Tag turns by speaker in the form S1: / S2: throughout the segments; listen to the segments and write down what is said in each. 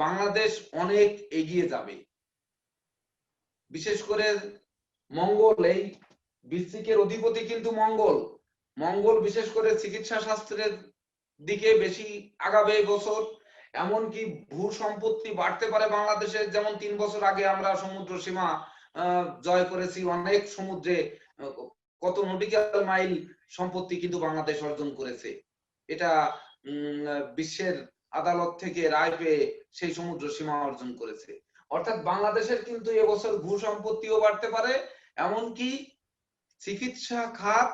S1: বাংলাদেশ অনেক এগিয়ে যাবে। বিশেষ করে মঙ্গল, এই বৃশ্চিকের অধিপতি কিন্তু মঙ্গল। মঙ্গল বিশেষ করে চিকিৎসা শাস্ত্রের দিকে বেশি আগাবে এবছর। এমনকি ভূ সম্পত্তি বাড়তে পারে বাংলাদেশের, যেমন 3 বছর আগে আমরা সমুদ্র সীমা জয় করেছি, অনেক সমুদ্রে কত নটিক্যাল মাইল সম্পত্তি কিন্তু বাংলাদেশ অর্জন করেছে। এটা বিশ্বের আদালত থেকে রায় পেয়ে সেই সমুদ্র সীমা অর্জন করেছে। অর্থাৎ বাংলাদেশের কিন্তু এবছর ভূ সম্পত্তিও বাড়তে পারে, এমনকি চিকিৎসা খাত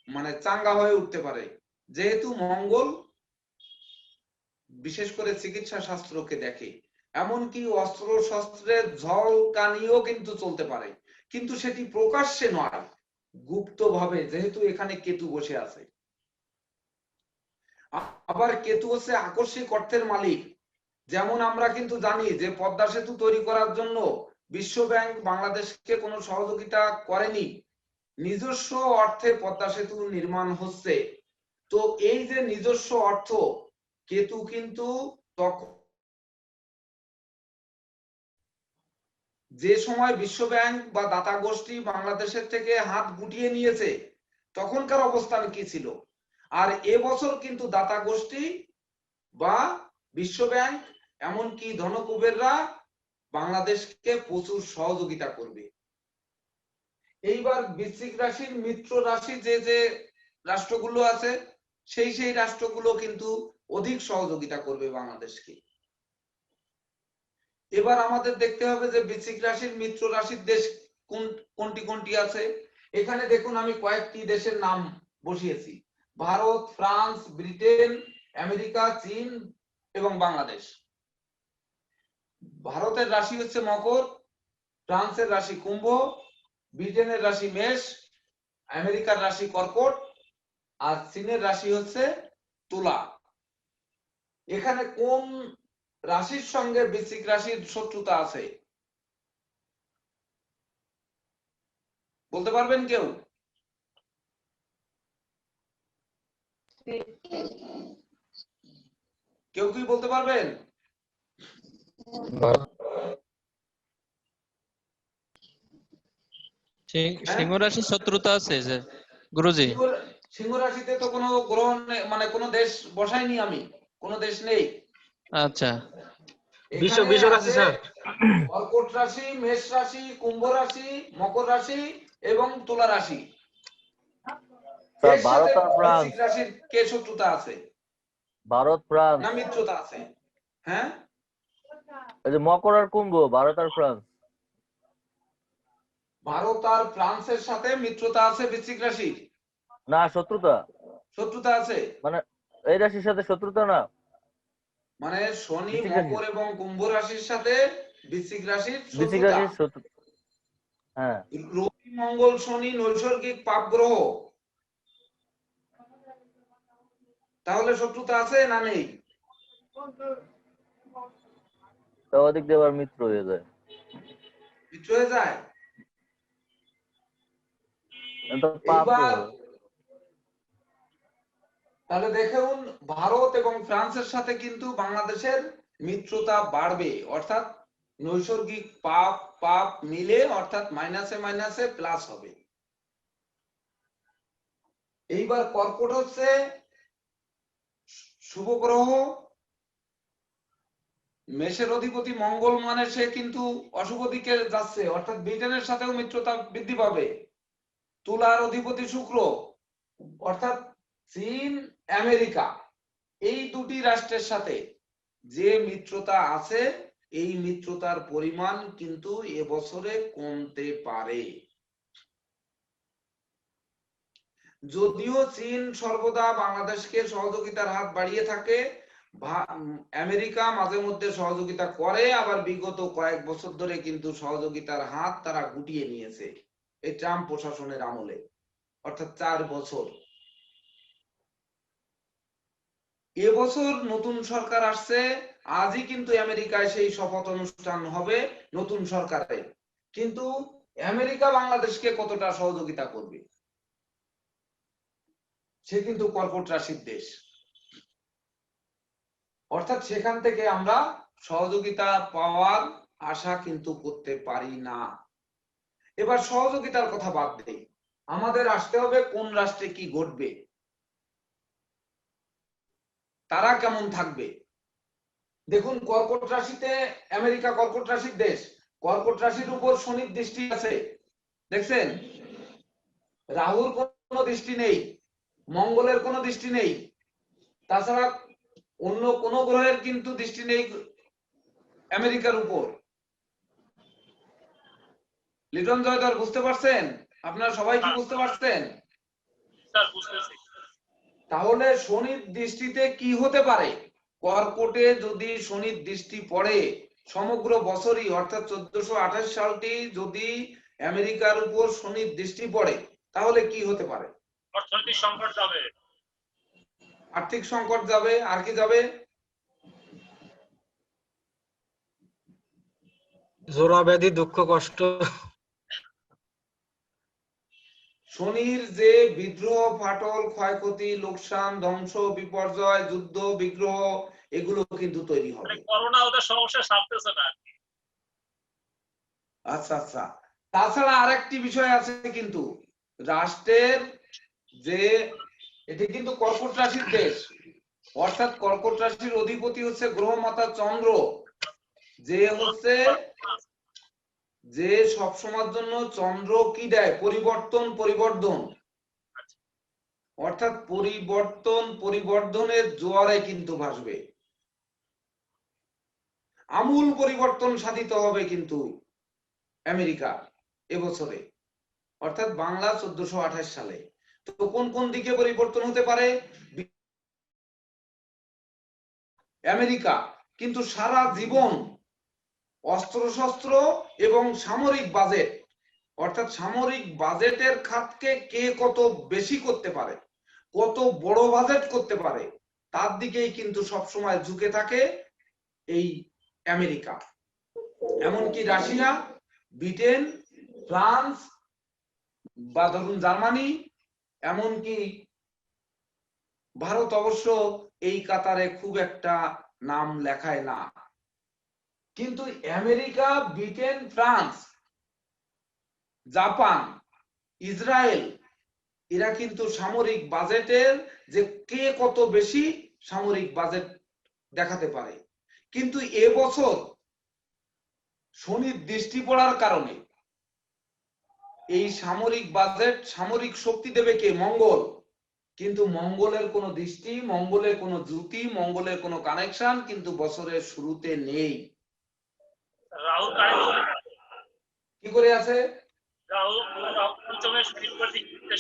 S1: মানে চাঙ্গা হয়ে উঠতে পারে, যেহেতু মঙ্গল বিশেষ করে চিকিৎসা শাস্ত্রকে দেখে। এমনকি অস্ত্র শস্ত্রের ঝলকানিও কিন্তু চলতে পারে, কিন্তু সেটি প্রকাশ্যে নয়, গুপ্ত ভাবে, যেহেতু এখানে কেতু বসে আছে। আবার কেতু হচ্ছে আকস্মিক অর্থের মালিক। যেমন আমরা কিন্তু জানি যে পদ্মা সেতু তৈরি করার জন্য বিশ্ব ব্যাংক বাংলাদেশকে কোনো সহযোগিতা করেনি, নিজস্ব অর্থে পদ্মা সেতু নির্মাণ হচ্ছে। তো এই যে নিজস্ব অর্থ, কেতু কিন্তু তখন যে সময় বিশ্ব ব্যাংক বা দাতা গোষ্ঠী বাংলাদেশের থেকে হাত গুটিয়ে নিয়েছে, তখনকার অবস্থান কি ছিল। আর এবছর কিন্তু দাতা গোষ্ঠী বা বিশ্ব ব্যাংক এমনকি ধনকুবেররা বাংলাদেশকে প্রচুর সহযোগিতা করবে। এইবার বৃশ্চিক রাশির মিত্র রাশি যে যে রাষ্ট্রগুলো আছে, সেই রাষ্ট্রগুলো কিন্তু অধিক সহযোগিতা করবে বাংলাদেশকে। এবার আমাদের দেখতে হবে যে বৃশ্চিক রাশির মিত্র রাশির দেশ কোনটি কোনটি আছে। এখানে দেখুন আমি কয়েকটি দেশের নাম বসিয়েছি: ভারত, ফ্রান্স, ব্রিটেন, আমেরিকা, চীন এবং বাংলাদেশ। ভারতের রাশি হচ্ছে মকর, ফ্রান্সের রাশি কুম্ভ, ব্রিটেনের রাশি মেষ, আমেরিকার রাশি কর্কট, আর চীনের রাশি হচ্ছে তুলা। এখানে কোন রাশির সঙ্গে বৃশ্চিক রাশির শত্রুতা আছে বলতে পারবেন কেউ? কেউ কি বলতে পারবেন?
S2: সিংহ রাশির শত্রুতা আছে যে গুরুজি।
S1: সিংহ রাশিতে তো কোনো গ্রহ মানে কোনো দেশ বসাইনি আমি, কোনো দেশ নেই।
S2: আচ্ছা,
S1: বিষ রাশি স্যার, কর্কট রাশি, মেষ রাশি, কুম্ভ রাশি, মকর রাশি এবং তুলা রাশি।
S3: স্যার ভারত আর ফ্রান্স,
S1: বৃশ্চিক রাশির কে শত্রুতা আছে?
S3: ভারত ফ্রান্স
S1: না মিত্রতা আছে? হ্যাঁ,
S3: এই যে মকর আর কুম্ভ, ভারত আর ফ্রান্স।
S1: ভারত আর ফ্রান্সের সাথে মিত্রতা আছে বৃশ্চিক রাশির।
S3: না শত্রুতা,
S1: শত্রুতা আছে
S3: মানে এই রাশির সাথে শত্রুতা না,
S1: মানে শনি
S3: বৃশ্চিক রাশি,
S1: মকর এবং কুম্ভ রাশির সাথে বৃশ্চিক রাশির
S3: বৃশ্চিক
S1: শত্রুতা।
S3: রাশির শত্রু, হ্যাঁ।
S1: রবি মঙ্গল শনি নৈসর্গিক পাপ গ্রহ, তাহলে শত্রুতা আছে না নেই?
S3: তো ওদিক দিয়ে আবার মিত্র হয়ে যায়,
S1: মিত্র হয়ে যায়।
S3: পাপ
S1: এবার
S3: গ্রহ।
S1: তাহলে দেখুন, ভারত এবং ফ্রান্সের সাথে কিন্তু বাংলাদেশের মিত্রতা বাড়বে, অর্থাৎ নৈসর্গিক পাপ পাপ মিলে অর্থাৎ মাইনাসে মাইনাসে প্লাস হবে। এইবার কর্কট হচ্ছে শুভ গ্রহ, মেষের অধিপতি মঙ্গল, মানে সে কিন্তু অশুভ দিকে যাচ্ছে, অর্থাৎ ব্রিটেনের সাথেও মিত্রতা বৃদ্ধি পাবে। তুলার অধিপতি শুক্র, অর্থাৎ চীন আমেরিকা, এই দুটি রাষ্ট্রের সাথে যে মিত্রতা আছে, এই মিত্রতার পরিমাণ কিন্তু এবছরে কমতে পারে। যদিও চীন সর্বদা বাংলাদেশকে সহযোগিতার হাত বাড়িয়ে থাকে, আমেরিকা মাঝে মধ্যে সহযোগিতা করে, আবার বিগত কয়েক বছর ধরে কিন্তু সহযোগিতার হাত তারা গুটিয়ে নিয়েছে এই ট্রাম্প প্রশাসনের আমলে, অর্থাৎ 4 বছর। এবছর নতুন সরকার আসছে, আজই কিন্তু আমেরিকায় সেই শপথ অনুষ্ঠান হবে নতুন সরকারের। কিন্তু আমেরিকা বাংলাদেশকে কতটা সহযোগিতা করবে? সে কিন্তু কর্কট রাশির দেশ। অর্থাৎ সেখান থেকে আমরা সহযোগিতা পাওয়ার আশা কিন্তু করতে পারি না। এবার সহযোগিতার কথা বাদ দেই, আমাদের আসতে হবে কোন রাষ্ট্রে কি ঘটবে, তারা কেমন থাকবে। দেখুন কর্কট রাশিতে, আমেরিকা কর্কট রাশির দেশ, কর্কট রাশির উপর শনির দৃষ্টি আছে, দেখছেন? রাহুর কোনো দৃষ্টি নেই, মঙ্গলের কোনো দৃষ্টি নেই, তাছাড়া অন্য কোন গ্রহের কিন্তু দৃষ্টি নেই আমেরিকার উপর। লিটন জয়ধর বুঝতে পারছেন? আপনারা সবাই কি বুঝতে পারছেন?
S4: স্যার বুঝতেছি।
S1: তাহলে শনির দৃষ্টিতে কি হতে পারে? কর্কটে যদি শনির দৃষ্টি পড়ে সমগ্র বছরই, অর্থাৎ 1428 সালটি যদি আমেরিকার উপর শনির দৃষ্টি পড়ে তাহলে কি হতে পারে?
S4: অর্থনৈতিক সংকট যাবে,
S1: আর্থিক সংকট যাবে, আর কি যাবে?
S5: জোড়া ব্যাধি, দুঃখ কষ্ট।
S1: শনির যে বিদ্রোহ, ফাটল, ক্ষয়ক্ষতি, লোকসান, ধ্বংস, বিপর্যয়, যুদ্ধ, বিগ্রহ, এগুলো কিন্তু তৈরি হবে।
S4: করোনা ওদের সমস্যা সারতেছে না।
S1: আচ্ছা আচ্ছা, তাছাড়া আরেকটি বিষয় আছে কিন্তু, রাষ্ট্রের যে, এটি কিন্তু কর্কট রাশির দেশ, অর্থাৎ কর্কট রাশির অধিপতি হচ্ছে গ্রহ মাতা চন্দ্র, যে হচ্ছে যে সবসময়ের জন্য চন্দ্র কি দেয়? পরিবর্তন, পরিবর্ধন, অর্থাৎ পরিবর্তন পরিবর্ধনের জোয়ারে কিন্তু ভাসবে, আমূল পরিবর্তন সাধিত হবে কিন্তু আমেরিকা এবছরে, অর্থাৎ বাংলা 1428 সালে। তো কোন কোন দিকে পরিবর্তন হতে পারে? আমেরিকা কিন্তু সারা জীবন অস্ত্রশস্ত্র এবং সামরিক বাজেট, অর্থাৎ সামরিক বাজেটের খাতকে কে কত বেশি করতে পারে, কত বড় বাজেট করতে পারে, তার দিকেই কিন্তু সবসময় ঝুঁকে থাকে এই আমেরিকা। এমনকি রাশিয়া, ব্রিটেন, ফ্রান্স বা ধরুন জার্মানি, এমনকি ভারত অবশ্য এই কাতারে খুব একটা নাম লেখায় না, কিন্তু America, Britain, France, Japan, Israel, এরা কিন্তু সামরিক বাজেটের যে কে কত বেশি সামরিক বাজেট দেখাতে পারে। কিন্তু এবছর শনির দৃষ্টি পড়ার কারণে এই সামরিক বাজেট, সামরিক শক্তি দেবে কে? মঙ্গল। কিন্তু মঙ্গলের কোনো দৃষ্টি, মঙ্গলের কোনো জ্যোতি, মঙ্গলের কোনো কানেকশন কিন্তু বছরের শুরুতে নেই।
S4: রাহু
S1: কি করে আছে?
S4: রাহু পঞ্চমে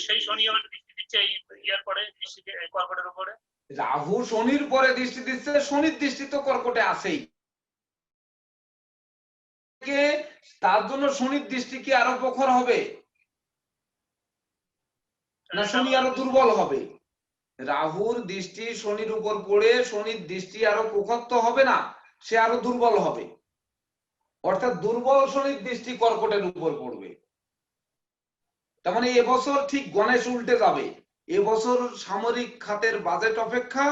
S4: সেই শনি আবার দৃষ্টি দিচ্ছে এই ইয়ার পরে, কর্কটের উপরে।
S1: রাহু শনির পরে দৃষ্টি দিচ্ছে, শনির দৃষ্টি তো কর্কটে আছেই, তার জন্য শনির দৃষ্টি কি আরো প্রখর হবে না শনি আরো দুর্বল হবে? রাহুর দৃষ্টি শনির উপর পড়ে শনির দৃষ্টি আরো প্রখর তো হবে না, সে আরো দুর্বল হবে, অর্থাৎ দুর্বল শনির দৃষ্টি কর্কটের উপর পড়বে। তার মানে এবছর ঠিক গণেশ উল্টে যাবে। এবছর সামরিক খাতের বাজেট অপেক্ষা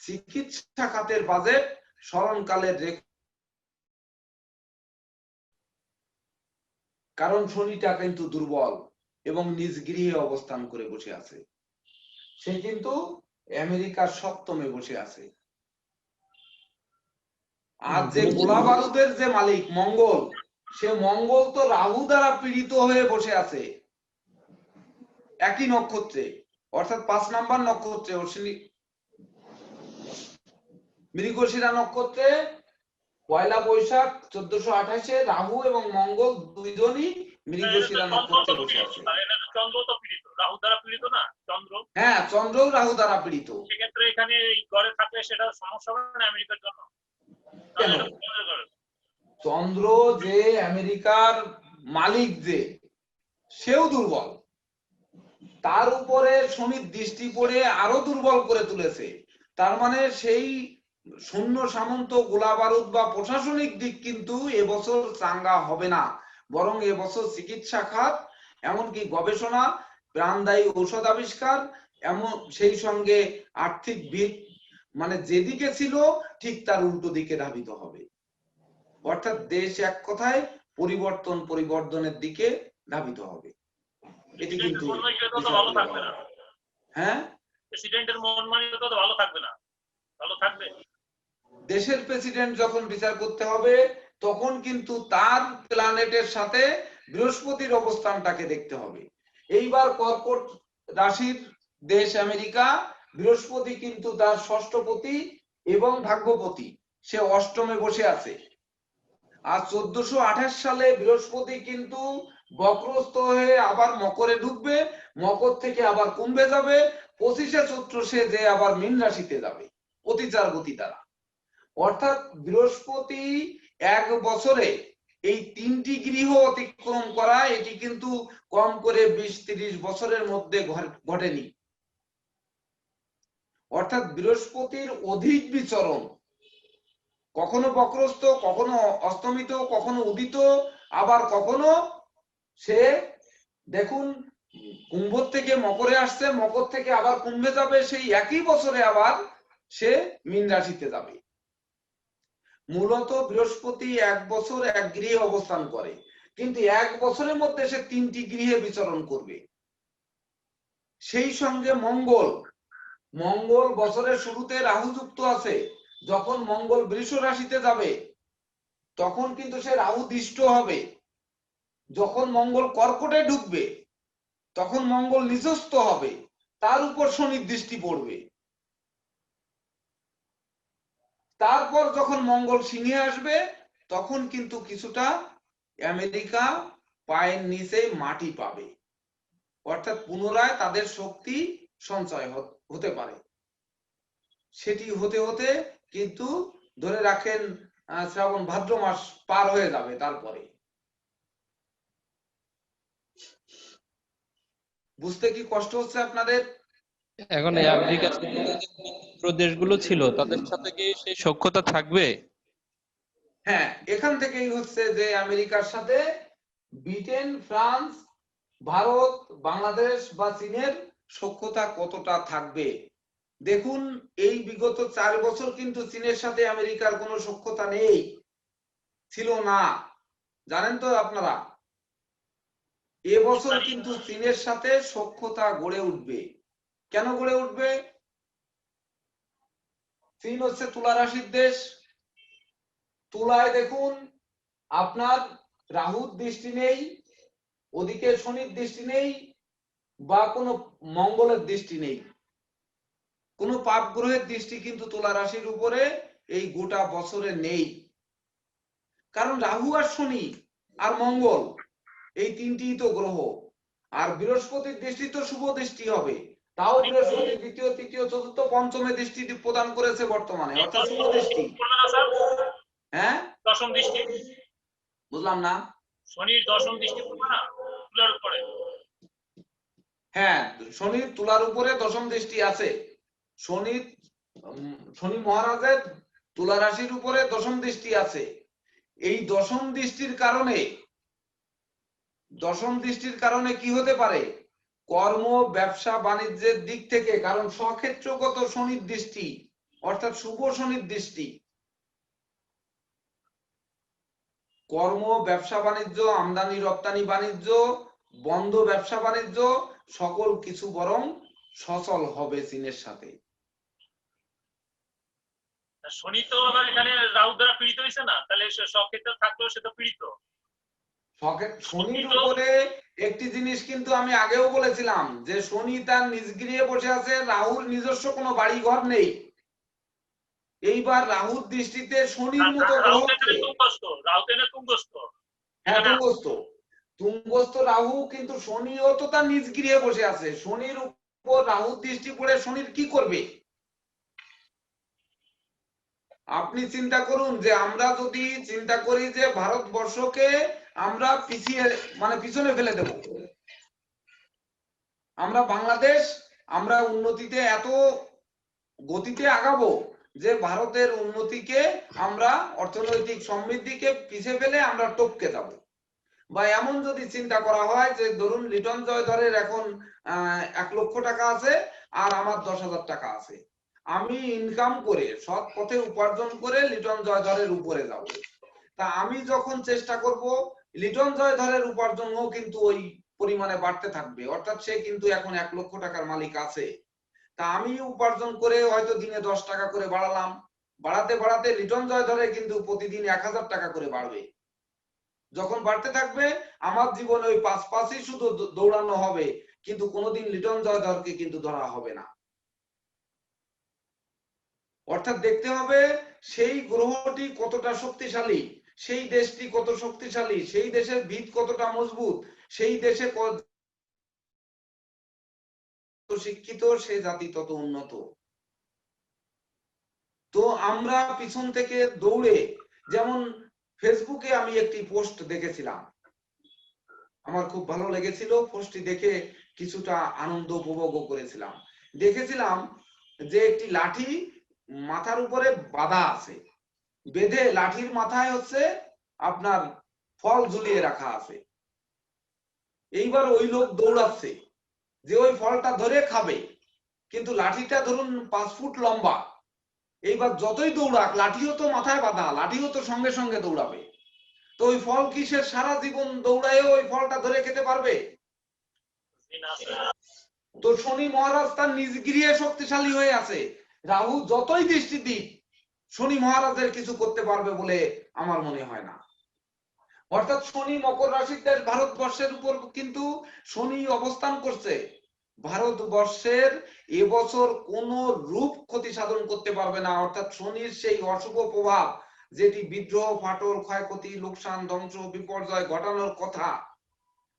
S1: চিকিৎসা খাতের বাজেট স্মরণকালের রেকর্ড, কারণ শনিটা কিন্তু দুর্বল এবং নিজ গৃহে অবস্থান করে বসে আছে, সে কিন্তু আমেরিকার সপ্তমে বসে আছে। আর যে গোলা বারুদের যে মালিক মঙ্গল, সে মঙ্গল তো রাহু দ্বারা পীড়িত হয়ে বসে আছে একই নক্ষত্রে, অর্থাৎ 5 নাম্বার নক্ষত্রে, মৃগশিরা নক্ষত্রে পয়লা বৈশাখ 1428-এ রাহু এবং মঙ্গল দুইজনই মৃগশিরা নক্ষত্রে বসে আছে।
S4: চন্দ্র তো পীড়িত, রাহু দ্বারা পীড়িত না চন্দ্র?
S1: হ্যাঁ, চন্দ্রও রাহু দ্বারা পীড়িত।
S4: সেক্ষেত্রে এখানে এই ঘরে থাকলে সেটা সমস্যা হবে না আমেরিকার জন্য?
S1: কেন? চন্দ্র যে আমেরিকার মালিক, যে সেও দুর্বল, তার উপরে শনির দৃষ্টি পড়ে আরো দুর্বল করে তুলেছে। তার মানে সেই সৈন্য সামন্ত গোলা বারুদ বা প্রশাসনিক দিক কিন্তু এবছর চাঙ্গা হবে না, বরং এবছর চিকিৎসা খাত, এমনকি গবেষণা, প্রাণদায়ী ঔষধ আবিষ্কার, এমন সেই সঙ্গে আর্থিক মানে যেদিকে ছিল ঠিক তার উল্টো দিকে ধাবিত হবে। অর্থাৎ দেশ এক কথায় পরিবর্তনের দিকে ধাবিত হবে। এটি কিন্তু
S4: ভালো থাকবে না।
S1: হ্যাঁ,
S4: প্রেসিডেন্টের মন মানসিকতা তো ভালো থাকবে না, ভালো থাকবে।
S1: দেশের প্রেসিডেন্ট যখন বিচার করতে হবে তখন কিন্তু তার প্ল্যানেটের সাথে বৃহস্পতির অবস্থানটাকে দেখতে হবে। এইবার কর্কট রাশির দেশ আমেরিকা, বৃহস্পতি কিন্তু তার ষষ্ঠপতি এবং ভাগ্যপতি, সে অষ্টমে বসে আছে। আর 1428 সালে বৃহস্পতি কিন্তু বক্রস্থ হয়ে আবার মকরে ঢুকবে, মকর থেকে আবার কুম্ভে যাবে, 25শে চৈত্র সে যে আবার মীন রাশিতে যাবে অতিচার গতি দ্বারা। অর্থাৎ বৃহস্পতি এক বছরে এই 3টি গৃহ অতিক্রম করা, এটি কিন্তু কম করে 20-30 বছরের মধ্যে ঘটেনি। অর্থাৎ বৃহস্পতির অধিক বিচরণ, কখনো বক্রস্থ, কখনো অস্তমিত, কখনো উদিত, আবার কখনো সে দেখুন কুম্ভ থেকে মকরে আসছে, মকর থেকে আবার কুম্ভে যাবে, সেই একই বছরে আবার সে মীন রাশিতে যাবে। মূলত বৃহস্পতি এক বছর এক গৃহে অবস্থান করে, কিন্তু এক বছরের মধ্যে সে 3টি গৃহে বিচরণ করবে। সেই সঙ্গে মঙ্গল বছরের শুরুতে রাহু যুক্ত আছে, যখন মঙ্গল বৃষ রাশিতে যাবে তখন কিন্তু সে রাহু দৃষ্ট হবে। যখন মঙ্গল কর্কটে ঢুকবে তখন মঙ্গল নিচস্থ হবে, তার উপর শনির দৃষ্টি পড়বে। তারপর যখন মঙ্গল সিংহে আসবে তখন কিন্তু কিছুটা আমেরিকা পায়ের নিচে মাটি পাবে, অর্থাৎ পুনরায় তাদের শক্তি সঞ্চয় হতে পারে। সেটি হতে হতে কিন্তু ধরে রাখেন শ্রাবণ ভাদ্র মাস পার হয়ে যাবে। তারপরে বুঝতে কি কষ্ট হচ্ছে আপনাদের?
S2: এখন এই আমেরিকার সাথে যে মিত্র দেশগুলো ছিল তাদের সাথে কি সেই সখ্যতা থাকবে?
S1: হ্যাঁ, এখান থেকেই হচ্ছে যে আমেরিকার সাথে ব্রিটেন, ফ্রান্স, ভারত, বাংলাদেশ বা চীনের সখ্যতা কতটা থাকবে। দেখুন এই বিগত 4 বছর কিন্তু চীনের সাথে আমেরিকার কোনো সখ্যতা নেই, ছিল না, জানেন তো আপনারা। এবছর কিন্তু চীনের সাথে সখ্যতা গড়ে উঠবে। কেন গড়ে উঠবে? চীন হচ্ছে তুলা রাশির দেশ। তুলায় দেখুন আপনার রাহুর দৃষ্টি নেই, ওদিকে শনির দৃষ্টি নেই, বা কোনো মঙ্গলের দৃষ্টি নেই, কোনো পাপ গ্রহের দৃষ্টি কিন্তু তুলা রাশির উপরে এই গোটা বছরে নেই। কারণ রাহু আর শনি আর মঙ্গল এই 3টি তো গ্রহ, আর বৃহস্পতির দৃষ্টি তো শুভ দৃষ্টি হবে, তাও বৃহস্পতি দ্বিতীয়, তৃতীয়, চতুর্থ, পঞ্চমে দৃষ্টি প্রদান করেছে বর্তমানে, অর্থাৎ শুভ দৃষ্টি। হ্যাঁ,
S4: দশম দৃষ্টি
S1: বুঝলাম না।
S4: শনির দশম দৃষ্টি পড়বে না তুলার উপরে?
S1: হ্যাঁ, শনির তুলার উপরে দশম দৃষ্টি আছে। শনি মহারাজের তুলা রাশির উপরে দশম দৃষ্টি আছে। এই দশম দৃষ্টির কারণে কি হতে পারে? কর্ম, ব্যবসা, বাণিজ্যের দিক থেকে, কারণ স্বক্ষেত্রগত শনির দৃষ্টি, অর্থাৎ শুভ শনির দৃষ্টি, কর্ম, ব্যবসা বাণিজ্য, আমদানি রপ্তানি বাণিজ্য, বন্ধ ব্যবসা বাণিজ্য সকল কিছু বরং সচল হবে চীনের সাথে।
S4: শনি তো আবার এখানে রাহু দ্বারা পীড়িত হয়েছে না, তাহলে সক্ষেত্রে থাকলেও সে তো পীড়িত।
S1: শনির উপরে একটি জিনিস কিন্তু আমি আগেও বলেছিলাম যে শনি তার নিজ গৃহে বসে আছে, রাহুর নিজস্ব কোনো বাড়ি ঘর নেই। এইবার রাহুর দৃষ্টিতে শনির মতো তুঙ্গস্থ রাহু, কিন্তু শনিও তো তার নিজ গৃহে বসে আছে। শনির উপর রাহুর দৃষ্টি পড়ে শনির কি করবে? আপনি চিন্তা করুন যে আমরা যদি চিন্তা করি যে ভারতবর্ষকে আমরা পিছনে ফেলে দেব, আমরা বাংলাদেশ আমরা উন্নতিতে এত গতিতে আগাবো যে ভারতের উন্নতিকে আমরা অর্থনৈতিক সমৃদ্ধিকে পিছিয়ে ফেলে আমরা টপকে যাব। বা এমন যদি চিন্তা করা হয় যে ধরুন লিটন জয়ধরের এখন 1 লক্ষ টাকা আছে আর আমার 10,000 টাকা আছে, আমি ইনকাম করে সৎ পথে উপার্জন করে লিটন জয়ধরের উপরে যাব। তা আমি যখন চেষ্টা করব লিটন জয়ধরের উপার্জনও কিন্তু ওই পরিমাণে বাড়তে থাকবে, অর্থাৎ সে কিন্তু এখন 1 লক্ষ টাকার মালিক আছে। তা আমি উপার্জন করে হয়তো দিনে 10 টাকা করে বাড়ালাম, বাড়াতে বাড়াতে লিটন জয়ধরের কিন্তু প্রতিদিন 1000 টাকা করে বাড়বে। যখন বাড়তে থাকবে আমার জীবনে ওই 5 শুধু দৌড়ানো হবে, কিন্তু কোনোদিন লিটন জয়ধরকে কিন্তু ধরা হবে না। অর্থাৎ দেখতে হবে সেই গ্রহটি কতটা শক্তিশালী, সেই দেশটি কত শক্তিশালী, সেই দেশের ভিত কতটা মজবুত, সেই দেশে কত শিক্ষিত, সে জাতি তত উন্নত। তো আমরা পিছন থেকে দৌড়ে, যেমন ফেসবুকে আমি একটি পোস্ট দেখেছিলাম, আমার খুব ভালো লেগেছিল, পোস্টটি দেখে কিছুটা আনন্দ উপভোগ করেছিলাম। দেখেছিলাম যে একটি লাঠি মাথার উপরে বাঁধা আছে, বেঁধে লাঠির মাথায় হচ্ছে আপনার ফল ঝুলিয়ে রাখা আছে। এইবার ওই লোক দৌড়াচ্ছে যে ওই ফলটা ধরে খাবে, কিন্তু লাঠিটা ধরুন 5 ফুট লম্বা। এইবার যতই দৌড়াক লাঠিও তো মাথায় বাঁধা, লাঠিও তো সঙ্গে সঙ্গে দৌড়াবে। তো ওই ফল কিসের সারা জীবন দৌড়ায় ওই ফলটা ধরে খেতে পারবে? তো শনি মহারাজ তার নিজ গৃহে শক্তিশালী হয়ে আছে, রাহু যতই দৃষ্টি দিক শনি মহারাজের কিছু করতে পারবে বলে আমার মনে হয় না। অর্থাৎ শনি মকর রাশির দেশ ভারতবর্ষের উপর কিন্তু শনি অবস্থান করছে। ভারতবর্ষের এবছর কোন রূপ ক্ষতি সাধন করতে পারবে না। অর্থাৎ শনির সেই অশুভ প্রভাব, যেটি বিদ্রোহ, ফাটল, ক্ষয়ক্ষতি, লোকসান, ধ্বংস, বিপর্যয় ঘটানোর কথা,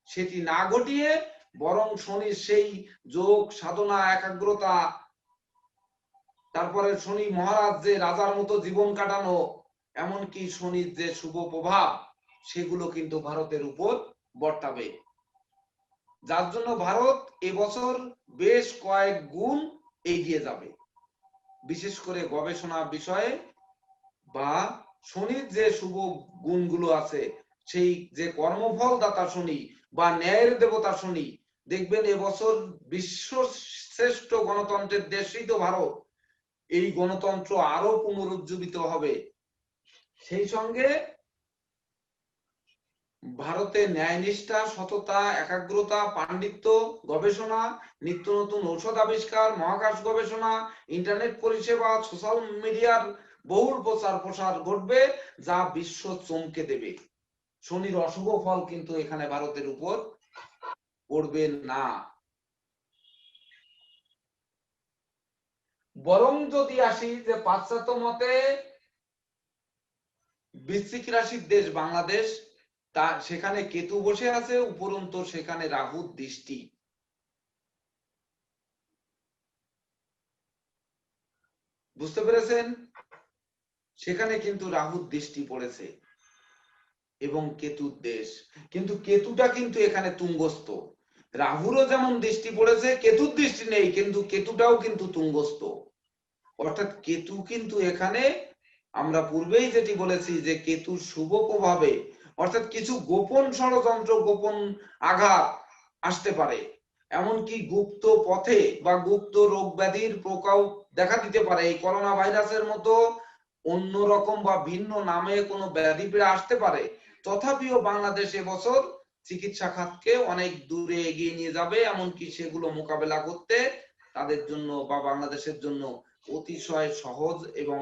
S1: সেটি না ঘটিয়ে বরং শনির সেই যোগ, সাধনা, একাগ্রতা, তারপরে শনি মহারাজ যে রাজার মতো জীবন কাটানো, এমনকি শনির যে শুভ প্রভাব, সেগুলো কিন্তু ভারতের উপর বর্তাবে। যার জন্য ভারত এবছর বেশ কয়েক গুণ এগিয়ে যাবে, বিশেষ করে গবেষণা বিষয়ে। বা শনির যে শুভ গুণগুলো আছে, সেই যে কর্মফল দাতা শনি বা ন্যায়ের দেবতা শনি, দেখবেন এবছর বিশ্ব শ্রেষ্ঠ গণতন্ত্রের দেশই তো ভারত, এই গণতন্ত্র আরো পুনরুজ্জীবিত হবে। সেই সঙ্গে ভারতে ন্যায়নিষ্ঠা, সততা, একাগ্রতা, পাণ্ডিত্য, গবেষণা, নিত্য নতুন ঔষধ আবিষ্কার, মহাকাশ গবেষণা, ইন্টারনেট পরিষেবা, সোশ্যাল মিডিয়ার বহুল প্রচার প্রসার ঘটবে, যা বিশ্ব চমকে দেবে। শনির অশুভ ফল কিন্তু এখানে ভারতের উপর পড়বে না। বরং যদি আসি যে পাশ্চাত্য মতে বৃশ্চিক রাশির দেশ বাংলাদেশ, তা সেখানে কেতু বসে আছে, উপরন্তু সেখানে রাহুর দৃষ্টি। বুঝতে পেরেছেন? সেখানে কিন্তু রাহুর দৃষ্টি পড়েছে এবং কেতুর দেশ, কিন্তু কেতুটা কিন্তু এখানে তুঙ্গস্থ। রাহুরও যেমন দৃষ্টি পড়েছে, কেতুর দৃষ্টি নেই, কিন্তু কেতুটাও কিন্তু তুঙ্গস্থ। অর্থাৎ কেতু কিন্তু এখানে, আমরা পূর্বেই যেটি বলেছি যে কেতুর শুভ প্রভাবে, অর্থাৎ কিছু গোপন ষড়যন্ত্র, গোপন আঘাত আসতে পারে, এমনকি গুপ্ত পথে বা গুপ্ত রোগ ব্যাধির প্রকোপ দেখা দিতে পারে। এই করোনা ভাইরাসের মতো অন্যরকম বা ভিন্ন নামে কোনো ব্যাধি পীড়া আসতে পারে। তথাপিও বাংলাদেশ এবছর চিকিৎসা খাতকে অনেক দূরে এগিয়ে নিয়ে যাবে, এমনকি সেগুলো মোকাবেলা করতে তাদের জন্য বা বাংলাদেশের জন্য অতিশয় সহজ এবং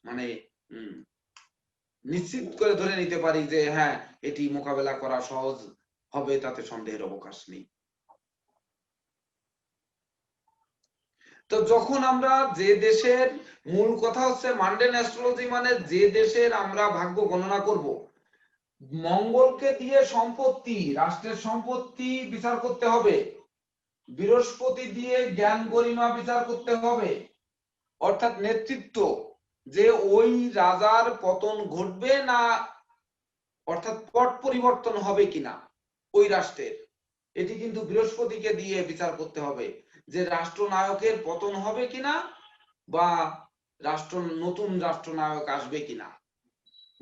S1: মানে নিশ্চিত করে ধরে নিতে পারি যে হ্যাঁ, এটি মোকাবেলা করা সহজ হবে, তাতে সন্দেহের অবকাশ নেই। তো যখন আমরা যে দেশের, মূল কথা হচ্ছে মান্ডেন অ্যাস্ট্রোলজি মানে যে দেশের আমরা ভাগ্য গণনা করব, মঙ্গলকে দিয়ে সম্পত্তি, রাষ্ট্রের সম্পত্তি বিচার করতে হবে, বৃহস্পতি দিয়ে জ্ঞান গরিমা বিচার করতে হবে, অর্থাৎ নেতৃত্ব, যে ওই রাজার পতন ঘটবে না, অর্থাৎ পট পরিবর্তন হবে কিনা ওই রাষ্ট্রের, এটি কিন্তু বৃহস্পতিকে দিয়ে বিচার করতে হবে, যে রাষ্ট্রনায়কের পতন হবে কিনা বা নতুন রাষ্ট্রনায়ক আসবে কিনা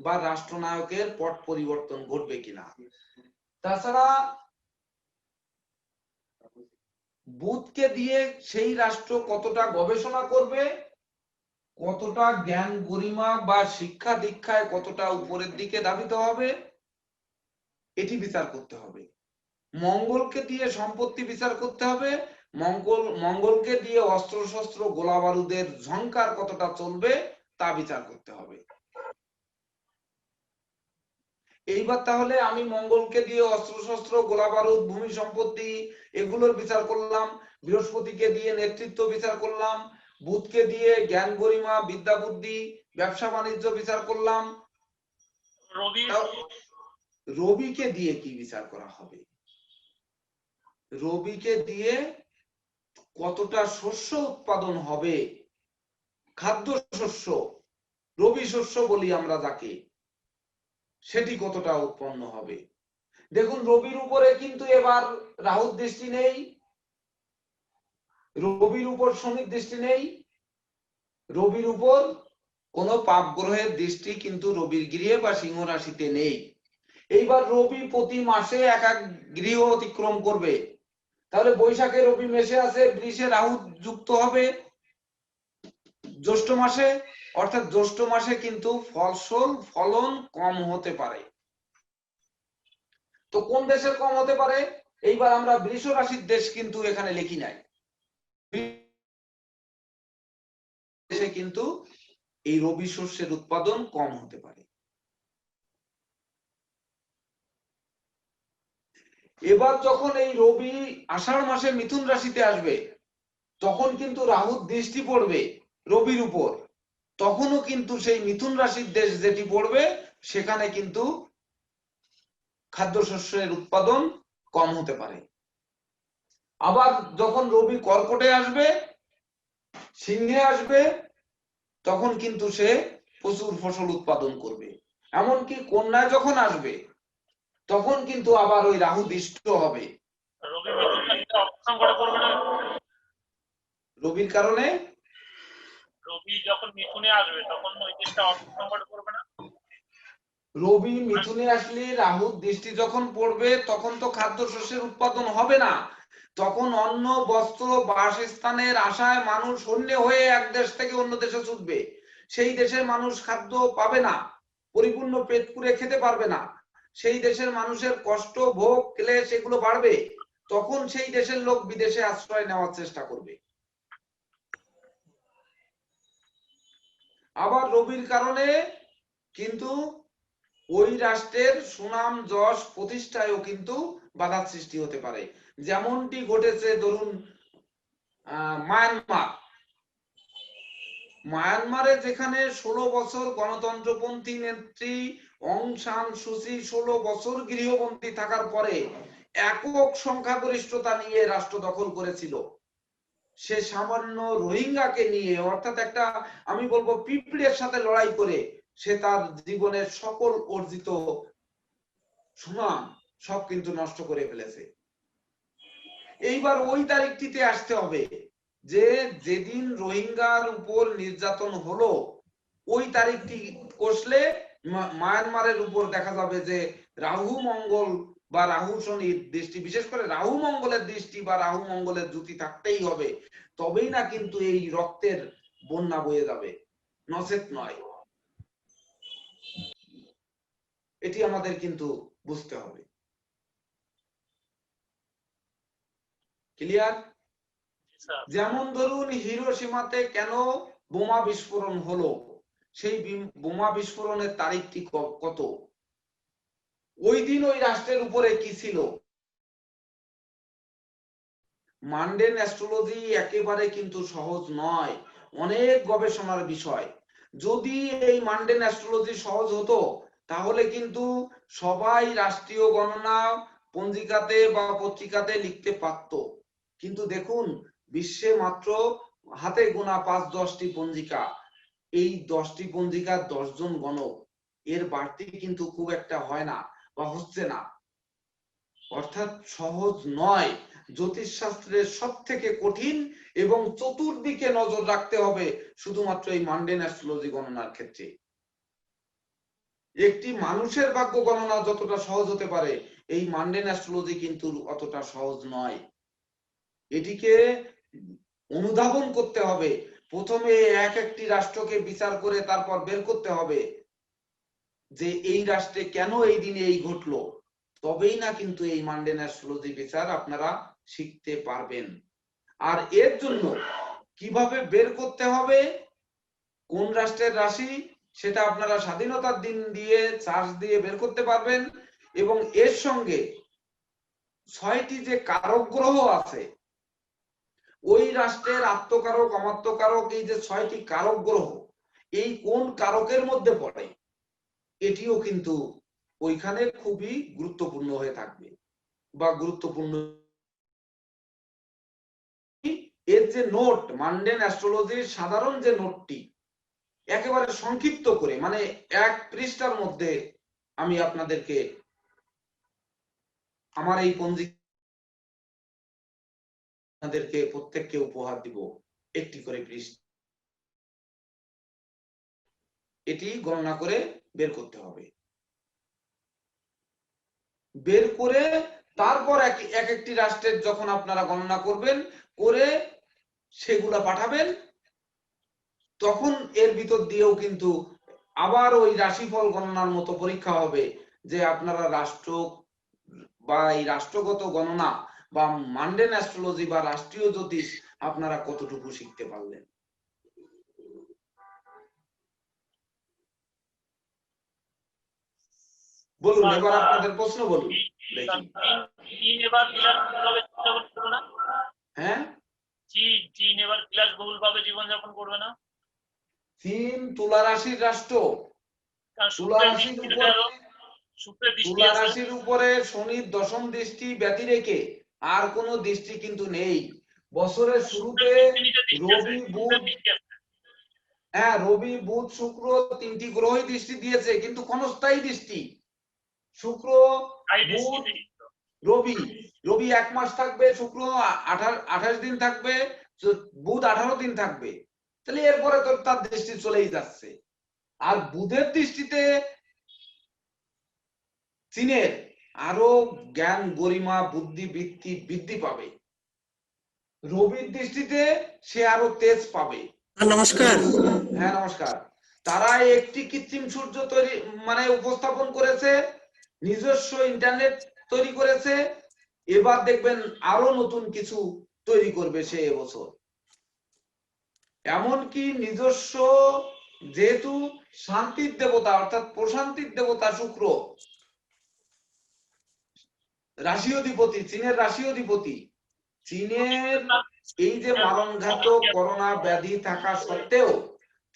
S1: বা রাষ্ট্রনায়কের পট পরিবর্তন ঘটবে কিনা। তাছাড়া বুধকে দিয়ে সেই রাষ্ট্র কতটা গবেষণা করবে, কতটা জ্ঞান গরিমা বা শিক্ষা দীক্ষায় কতটা উপরের দিকে ধাবিত হবে, এটি বিচার করতে হবে। মঙ্গলকে দিয়ে সম্পত্তি বিচার করতে হবে, মঙ্গলকে দিয়ে অস্ত্র শস্ত্র গোলা বারুদের ঝংকার কতটা চলবে তা বিচার করতে হবে। এইবার তাহলে আমি মঙ্গলকে দিয়ে অস্ত্র শস্ত্র গোলা বারুদ ভূমি সম্পত্তি এগুলোর বিচার করলাম, বৃহস্পতিকে দিয়ে নেতৃত্ব বিচার করলাম, বুধকে দিয়ে জ্ঞান গরিমা বিদ্যা বুদ্ধি ব্যবসা বাণিজ্য বিচার করলাম, রবিকে দিয়ে কি বিচার করা হবে? রবিকে দিয়ে কতটা শস্য উৎপাদন হবে, খাদ্য শস্য, রবি শস্য বলি আমরা যাকে, সেটি কতটা উৎপন্ন হবে। দেখুন রবির উপরে কিন্তু এবার রাহুর দৃষ্টি নেই, রবির উপর শনির দৃষ্টি নেই, রবির উপর কোন পাপ গ্রহের দৃষ্টি কিন্তু রবির গৃহে বা সিংহ রাশিতে নেই। এইবার রবি প্রতি মাসে এক এক গৃহ অতিক্রম করবে। তাহলে বৈশাখে রবি মেষে আছে, বৃষে রাহু যুক্ত হবে জ্যৈষ্ঠ মাসে, অর্থাৎ জ্যৈষ্ঠ মাসে কিন্তু ফলন কম হতে পারে। তো কোন দেশের কম হতে পারে? এইবার আমরা বৃষ রাশির দেশ কিন্তু এখানে লিখি নাই, দেশে কিন্তু এই রবি শস্যের উৎপাদন কম হতে পারে। এবার যখন এই রবি আষাঢ় মাসে মিথুন রাশিতে আসবে, তখন কিন্তু রাহুর দৃষ্টি পড়বে রবির উপর, তখনও কিন্তু সেই মিথুন রাশির দেশ যেটি পড়বে সেখানে কিন্তু খাদ্যশস্যের উৎপাদন কম হতে পারে। আবার যখন রবি কর্কটে আসবে, সিংহে আসবে, তখন কিন্তু সে প্রচুর ফসল উৎপাদন করবে। এমনকি কন্যায় যখন আসবে তখন কিন্তু আবার ওই রাহু দৃষ্ট হবে। রবির কারণে
S4: রবি যখন মিথুনে আসবে তখন ওই দেশটা অর্থ সংকটে পড়বে না?
S1: রবি মিথুনে আসলে রাহুর দৃষ্টি যখন পড়বে তখন তো খাদ্যশস্যের উৎপাদন হবে না, তখন অন্ন বস্ত্র বাসস্থানের আশায় মানুষ হন্যে হয়ে এক দেশ থেকে অন্য দেশে ছুটবে। সেই দেশের মানুষ খাদ্য পাবে না, পরিপূর্ণ পেট পুরে খেতে পারবে না, সেই দেশের মানুষের কষ্ট ভোগ ক্লেশ এগুলো বাড়বে, তখন সেই দেশের লোক বিদেশে আশ্রয় নেওয়ার চেষ্টা করবে। আবার রবির কারণে কিন্তু ওই রাষ্ট্রের সুনাম যশ প্রতিষ্ঠায়ও কিন্তু বাধার সৃষ্টি হতে পারে, যেমনটি ঘটেছে ধরুন মায়ানমারে যেখানে 16 বছর গণতন্ত্রপন্থী নেত্রী অং সান সুচি 16 বছর গৃহবন্দী থাকার পরে একক সংখ্যাগরিষ্ঠতা নিয়ে রাষ্ট্র দখল করেছিল। সে সামান্য রোহিঙ্গাকে নিয়ে, অর্থাৎ একটা আমি বলবো পিঁপড়ের সাথে লড়াই করে সে তার জীবনের সকল অর্জিত সুনাম সব কিন্তু নষ্ট করে ফেলেছে। এইবার ওই তারিখটিতে আসতে হবে যে যেদিন রোহিঙ্গার উপর নির্যাতন হলো ওই তারিখটি কষলে মায়ানমারের উপর দেখা যাবে যে রাহু মঙ্গল বা রাহু শনির দৃষ্টি, বিশেষ করে রাহু মঙ্গলের দৃষ্টি বা রাহু মঙ্গলের জুতি থাকতেই হবে, তবেই না কিন্তু এই রক্তের বন্যা বয়ে যাবে, নচেত নয়। এটি আমাদের কিন্তু বুঝতে হবে। ক্লিয়ার? যেমন ধরুন হিরোশিমাতে কেন বোমা বিস্ফোরণ হলো, সেই বোমা বিস্ফোরণের তারিখটি কত, ওই দিন ওই রাষ্ট্রের উপরে কি ছিল। মান্ডেন অ্যাস্ট্রোলজি একেবারে কিন্তু সহজ নয়, অনেক গবেষণার বিষয়। যদি এই মান্ডেন অ্যাস্ট্রোলজি সহজ হতো তাহলে কিন্তু সবাই রাষ্ট্রীয় গণনা পঞ্জিকাতে বা পত্রিকাতে লিখতে পারত, কিন্তু দেখুন বিশ্বে মাত্র হাতে গোনা 5-10টি পঞ্জিকা, এই 10টি পঞ্জিকার 10 জন গণক, এর বাড়তি কিন্তু খুব একটা হয় না বা হচ্ছে না, অর্থাৎ সহজ নয়। জ্যোতিষ শাস্ত্রের সব থেকে কঠিন এবং চতুর্দিকে নজর রাখতে হবে শুধুমাত্র এই মান্ডেন অ্যাস্ট্রোলজি গণনার ক্ষেত্রে। একটি মানুষের ভাগ্য গণনা যতটা সহজ হতে পারে এই মান্ডেন অ্যাস্ট্রোলজি কিন্তু অতটা সহজ নয়। এটিকে অনুধাবন করতে হবে। প্রথমে এক একটি রাষ্ট্রকে বিচার করে তারপর বের করতে হবে যে এই রাষ্ট্রে কেন এই দিনে এই ঘটলো, তবেই না কিন্তু এই মানডেন অ্যাস্ট্রোলজি বিচার আপনারা শিখতে পারবেন। আর এর জন্য কিভাবে বের করতে হবে কোন রাষ্ট্রের রাশি, সেটা আপনারা স্বাধীনতার দিন দিয়ে সার্চ দিয়ে বের করতে পারবেন। এবং এর সঙ্গে 6টি যে কারক গ্রহ আছে, ওই রাষ্ট্রের আত্মকারক অমাত্যকারক, এই যে 6টি কারক গ্রহ, এই কোন কারকের মধ্যে পড়ে, এটিও কিন্তু ওইখানে খুবই গুরুত্বপূর্ণ হয়ে থাকবে বা গুরুত্বপূর্ণ। এর যে নোট, মানডেন অ্যাস্ট্রোলজির সাধারণ যে নোটটি একেবারে সংক্ষিপ্ত করে, মানে 1 পৃষ্ঠার মধ্যে আমি আপনাদেরকে আমার এই পঞ্জি আপনাদেরকে প্রত্যেককে উপহার দিব একটি করে পৃষ্ঠা। এটি গণনা করে বের করতে হবে। বের করে তারপর এক একটি রাষ্ট্রের যখন আপনারা গণনা করবেন, করে সেগুলা পাঠাবেন, তখন এর ভিতর দিয়েও কিন্তু আবার ওই রাশিফল গণনার মতো পরীক্ষা হবে যে আপনারা রাষ্ট্র বা এই রাষ্ট্রগত গণনা বা মানডেন অ্যাস্ট্রোলজি বা রাষ্ট্রীয় জ্যোতিষ আপনারা কতটুকু শিখতে পারলেন। বলুন, এবার আপনাদের প্রশ্ন বলুন দেখি।
S4: চীন এবার বিলাসবহুলভাবে জীবনযাপন করবে না?
S1: হ্যাঁ,
S4: চীন এবার বিলাসবহুলভাবে জীবনযাপন করবে না?
S1: চীন তুলা রাশির রাষ্ট্র,
S4: কারণ
S1: তুলা রাশির উপরে
S4: শুক্রের দৃষ্টি
S1: তুলা
S4: আছে।
S1: রাশির উপরে শনির দশম দৃষ্টি ব্যতি রেখে আর কোনো দৃষ্টি কিন্তু নেই। বছরের শুরুতে রবি বুধ, হ্যাঁ রবি বুধ শুক্র 3টি গ্রহই দৃষ্টি দিয়েছে, কিন্তু ক্ষণস্থায়ী দৃষ্টি। শুক্র বুধ রবি, রবি 1 মাস থাকবে, শুক্র 28 দিন থাকবে, বুধ 18 দিন থাকবে, তাহলে এরপরে তো তার দৃষ্টি চলেই যাচ্ছে। আর বুধের দৃষ্টিতে চীনের আরো জ্ঞান গরিমা বুদ্ধি বৃত্তি বৃদ্ধি পাবে, রবির দৃষ্টিতে সে আরো তেজ পাবে।
S6: নমস্কার।
S1: হ্যাঁ নমস্কার। তারা একটি কৃত্রিম সূর্য তৈরি মানে উপস্থাপন করেছে, নিজস্ব ইন্টারনেট তৈরি করেছে, এবার দেখবেন আরো নতুন কিছু তৈরি করবে সে এবছর। এমনকি নিজস্ব, যেহেতু শান্তির দেবতা অর্থাৎ প্রশান্তির দেবতা শুক্র রাশি অধিপতি, চীনের রাশি অধিপতি, চীনের এই যে মারণঘাতক করোনা ব্যাধি থাকা সত্ত্বেও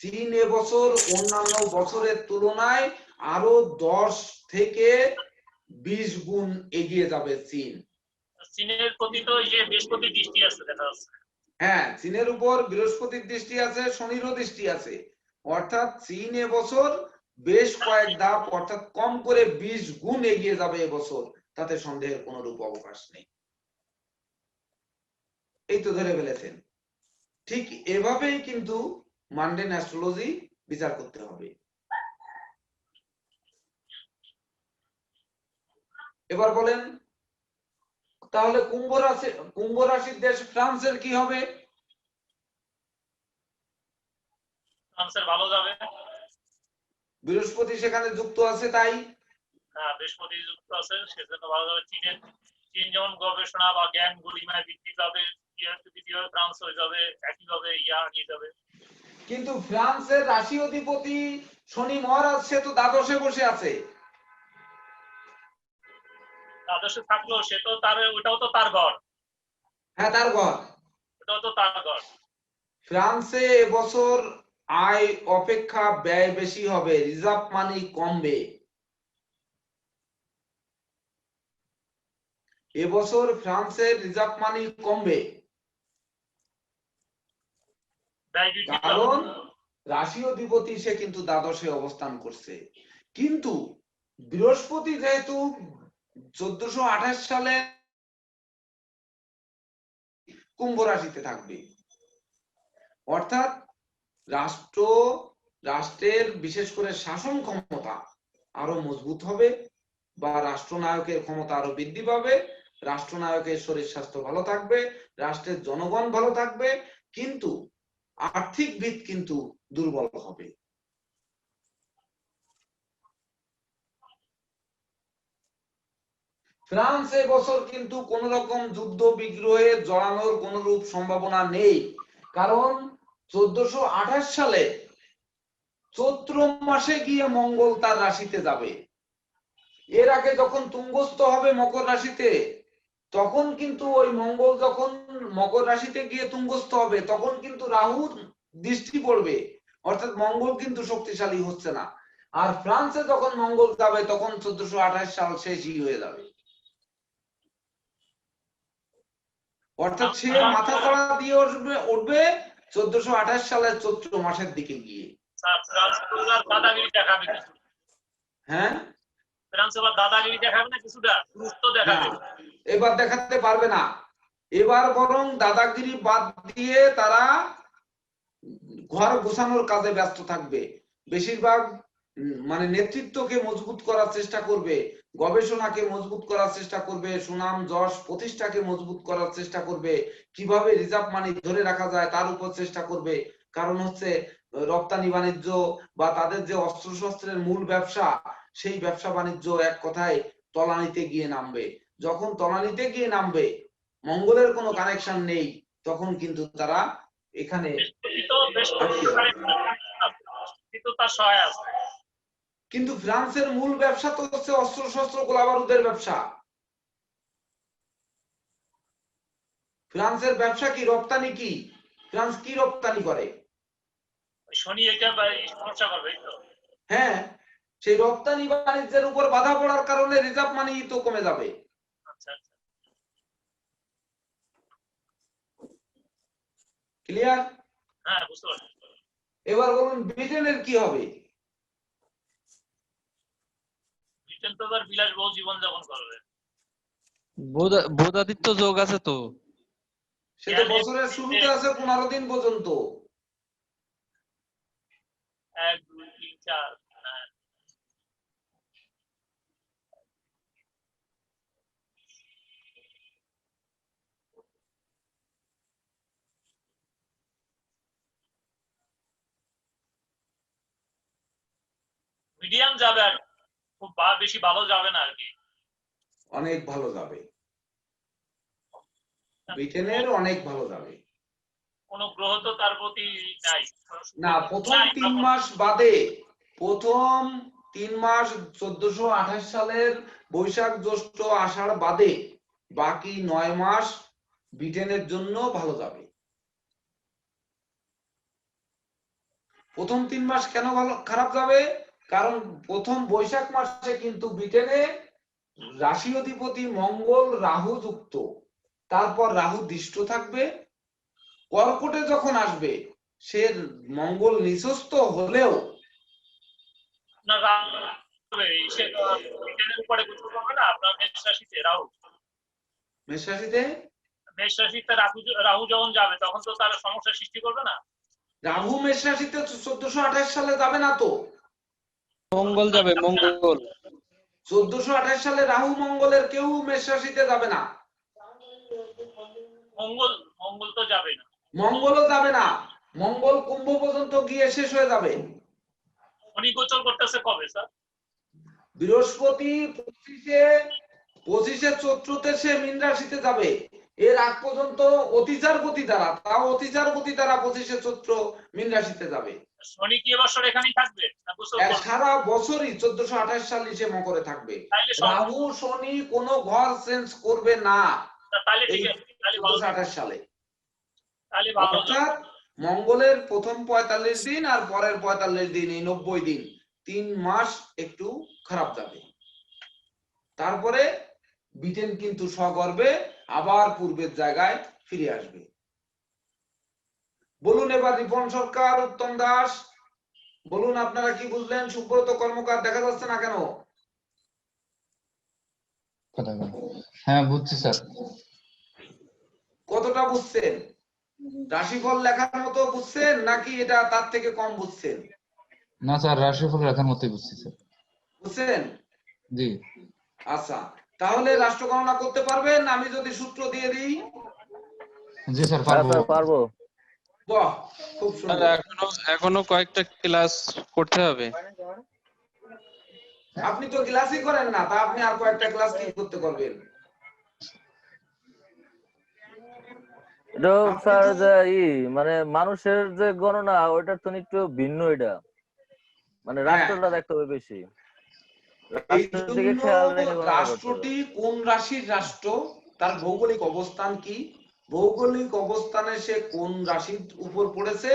S1: চীন এবছর অন্যান্য বছরের তুলনায় আরো 10 থেকে 20 গুণ এগিয়ে যাবে চীন।
S4: চীনের প্রতি তো বৃহস্পতির দৃষ্টি আছে দেখা যাচ্ছে।
S1: হ্যাঁ, চীনের উপর বৃহস্পতির দৃষ্টি আছে, শনিরও দৃষ্টি আছে, অর্থাৎ চীন এবছর বেশ কয়েক ধাপ অর্থাৎ কম করে 20 গুণ এগিয়ে যাবে এবছর, তাতে সন্দেহের কোনো রূপ অবকাশ নেই। এই তো ধরে ফেলেছেন। ঠিক এভাবেই কিন্তু মানডেন অ্যাস্ট্রোলজি বিচার করতে হবে। এবার বলেন তাহলে কুম্ভ রাশির দেশ ফ্রান্সের কি হবে?
S4: ফ্রান্সের ভালো যাবে।
S1: বৃহস্পতি সেখানে যুক্ত আছে, তাই
S4: হ্যাঁ বৃহস্পতি যুক্ত আছে, সেজন্য ভালো যাবে। চীন যেমন গবেষণা বা জ্ঞান গরিমায় বৃদ্ধি পাবে, ফ্রান্স হয়ে যাবে একইভাবে নিয়ে যাবে।
S1: কিন্তু ফ্রান্সের রাশি অধিপতি শনি মহারাজ সে তো দ্বাদশে বসে আছে।
S4: দ্বাদশে থাকলো সে তো তার, ওটাও তো তার ঘর।
S1: হ্যাঁ তার ঘর,
S4: ওটাও তো তার ঘর।
S1: ফ্রান্সে এবছর আয় অপেক্ষা ব্যয় বেশি হবে, রিজার্ভ মানি কমবে। এবছর ফ্রান্সের রিজার্ভ মানি কমবে, কারণ রাশি অধিপতি সে কিন্তু দ্বাদশে অবস্থান করছে। কিন্তু বৃহস্পতি যেহেতু 1428 সালে কুম্ভ রাশিতে থাকবে, অর্থাৎ রাষ্ট্রের বিশেষ করে শাসন ক্ষমতা আরো মজবুত হবে বা রাষ্ট্রনায়কের ক্ষমতা আরো বৃদ্ধি পাবে। রাষ্ট্রনায়কের শরীর স্বাস্থ্য ভালো থাকবে, রাষ্ট্রের জনগণ ভালো থাকবে, কিন্তু আর্থিক ভিত কিন্তু দুর্বল হবে। ফ্রান্স এবছর কিন্তু কোন রকম যুদ্ধ বিগ্রহে জড়ানোর কোন রূপ সম্ভাবনা নেই, কারণ 1428 সালে চৈত্র মাসে গিয়ে মঙ্গল তার রাশিতে যাবে। এর আগে যখন তুঙ্গস্থ হবে মকর রাশিতে, তখন কিন্তু ওই মঙ্গল যখন মকর রাশিতে গিয়ে তুঙ্গস্থ হবে তখন কিন্তু রাহুর দৃষ্টি পড়বে, অর্থাৎ মঙ্গল কিন্তু শক্তিশালী হচ্ছে না। আর ফ্রান্সে যখন মঙ্গল যাবে তখন 1428 সাল শেষই হয়ে যাবে, অর্থাৎ সে মাথা চড়া দিয়ে উঠবে 1428 সালের চৈত্র মাসের দিকে গিয়ে।
S4: দাদাগিরি দেখাবে কিছু,
S1: হ্যাঁ
S4: ফ্রান্স এবার দাদাগিরি দেখাবে না, কিছুটা গুরুত্ব দেখাবে।
S1: এবার দেখাতে পারবে না, এবার বরং দাদাগিরি বাদ দিয়ে তারা ঘর গোছানোর কাজে ব্যস্ত থাকবে। বেশিরভাগ মানে নেতৃত্বকে মজবুত করার চেষ্টা করবে, গবেষণাকে মজবুত করার চেষ্টা করবে, সুনাম যশ প্রতিষ্ঠাকে মজবুত করার চেষ্টা করবে, কিভাবে রিজার্ভ মানি ধরে রাখা যায় তার উপর চেষ্টা করবে। কারণ হচ্ছে রপ্তানি বাণিজ্য বা তাদের যে অস্ত্রশস্ত্রের মূল ব্যবসা, সেই ব্যবসা বাণিজ্য এক কথায় তলানিতে গিয়ে নামবে। যখন তলানিতে গিয়ে নামবে, মঙ্গলের কোনো কানেকশন নেই, তখন কিন্তু তারা এখানে কিন্তু ফ্রান্সের মূল ব্যবসা তো হচ্ছে অস্ত্রশস্ত্র গোলাবারুদের ব্যবসা। ফ্রান্সের ব্যবসা কি? রপ্তানি কি? ফ্রান্স কি রপ্তানি করে?
S4: শনি এটা সমস্যা করবে তো।
S1: হ্যাঁ, সেই রপ্তানি বাণিজ্যের উপর বাধা পড়ার কারণে রিজার্ভ মানি তো কমে যাবে।
S4: আচ্ছা,
S1: ক্লিয়ার?
S4: হ্যাঁ বুঝতে পারছি।
S1: এবার বলুন ব্রিটেনের কি হবে?
S4: ব্রিটেন তো এবার বিলাসবহুল জীবন যাপন করবে।
S2: বোধাদিত্য যোগ আছে তো,
S1: সে তো বছরের শুরুতে আছে 15 দিন পর্যন্ত।
S4: 1 2 3 4 মিডিয়াম যাবে, আর খুব বেশি ভালো যাবে না আর কি।
S1: অনেক ভালো যাবে, ব্রিটেনের অনেক ভালো যাবে।
S4: কোন গ্রহ তো তার প্রতি নাই
S1: না, প্রথম 3 মাস বাদে, প্রথম 3 মাস 1428 সালের বৈশাখ জ্যৈষ্ঠ আষাঢ় বাদে বাকি 9 মাস ব্রিটেনের জন্য ভালো যাবে। প্রথম 3 মাস কেন ভালো খারাপ যাবে? কারণ প্রথম বৈশাখ মাসে কিন্তু ব্রিটেনে রাশি অধিপতি মঙ্গল রাহু যুক্ত, তারপর রাহু দৃষ্ট থাকবে। কর্কটে যখন আসবে সে মঙ্গল নিচস্থ হলেও
S4: ব্রিটেনের উপরে কিছু করবে না। আপনার মেষ রাশিতে রাহু,
S1: মেষ রাশিতে
S4: মেষ রাশিতে রাহু যখন যাবে তখন তো তার সমস্যা সৃষ্টি করবে না।
S1: রাহু মেষ রাশিতে 1428 সালে যাবে না তো,
S2: মঙ্গল যাবে, মঙ্গল
S1: 1428 সালে রাহু মঙ্গলের কেউ মেষ রাশিতে যাবে না।
S4: মঙ্গল তো যাবে না,
S1: মঙ্গলও যাবে না, মঙ্গল কুম্ভ পর্যন্ত গিয়ে শেষ হয়ে যাবে।
S4: শনি গোচর করতেছে কবে স্যার?
S1: বৃহস্পতি 25-এ চৈত্রতে সে মীন রাশিতে যাবে। এর আগ পর্যন্ত অতিচার গতি দ্বারা, তাও অতিচার গতি দ্বারা 25-এ চৈত্র মীন রাশিতে যাবে।
S4: শনি কি এবছর এখানেই থাকবে?
S1: সারা বছরই 1428 সাল সে মকরে থাকবে। রাহু শনি কোনো ঘর চেঞ্জ করবে না
S4: তাহলে ঠিক আছে, তাহলে
S1: 1428 সালে।
S4: তাহলে ভালো।
S1: অর্থাৎ মঙ্গলের প্রথম 45 দিন আর পরের 45 দিন, এই 90 দিন, 3 মাস একটু খারাপ যাবে। তারপরে ব্রিটেন কিন্তু সগর্বে আবার পূর্বের জায়গায় ফিরে আসবে। বলুন এবার রিপন সরকার, উত্তম দাস, বলুন আপনারা কি বুঝলেন? সুব্রত কর্মকার দেখা যাচ্ছে না কেন?
S6: হ্যাঁ বুঝছি স্যার।
S1: কতটা বুঝছেন? রাশিফল লেখার মতো বুঝছেন নাকি এটা তার থেকে কম বুঝছেন?
S6: না স্যার, রাশিফল লেখার মতোই বুঝছি স্যার।
S1: বুঝছেন?
S6: জি।
S1: আচ্ছা, তাহলে রাষ্ট্র গণনা করতে পারবেন আমি যদি সূত্র দিয়ে দিই?
S6: জি স্যার
S3: হ্যাঁ
S6: পারবো।
S3: স্যার পারবো।
S1: বাহ, খুব
S2: আর
S1: সুন্দর।
S2: এখনো কয়েকটা ক্লাস করতে হবে।
S1: আপনি তো ক্লাসই করেন না, তা আপনি আর কয়েকটা ক্লাস কি করতে করবেন?
S3: এটা
S1: আপনি
S3: স্যার
S1: তো
S3: যে মানে মানুষের যে গণনা ওইটার তো একটু ভিন্ন, এটা মানে
S1: হ্যাঁ,
S3: রাষ্ট্রটা দেখতে হবে বেশি,
S1: এই
S3: রাষ্ট্রের দিকে
S1: জন্য
S3: খেয়াল রেখে গণনা করতে হবে।
S1: রাষ্ট্রটি কোন রাশির রাষ্ট্র, তার ভৌগোলিক অবস্থান কি, ভৌগোলিক অবস্থানে সে কোন রাশির উপর পড়েছে,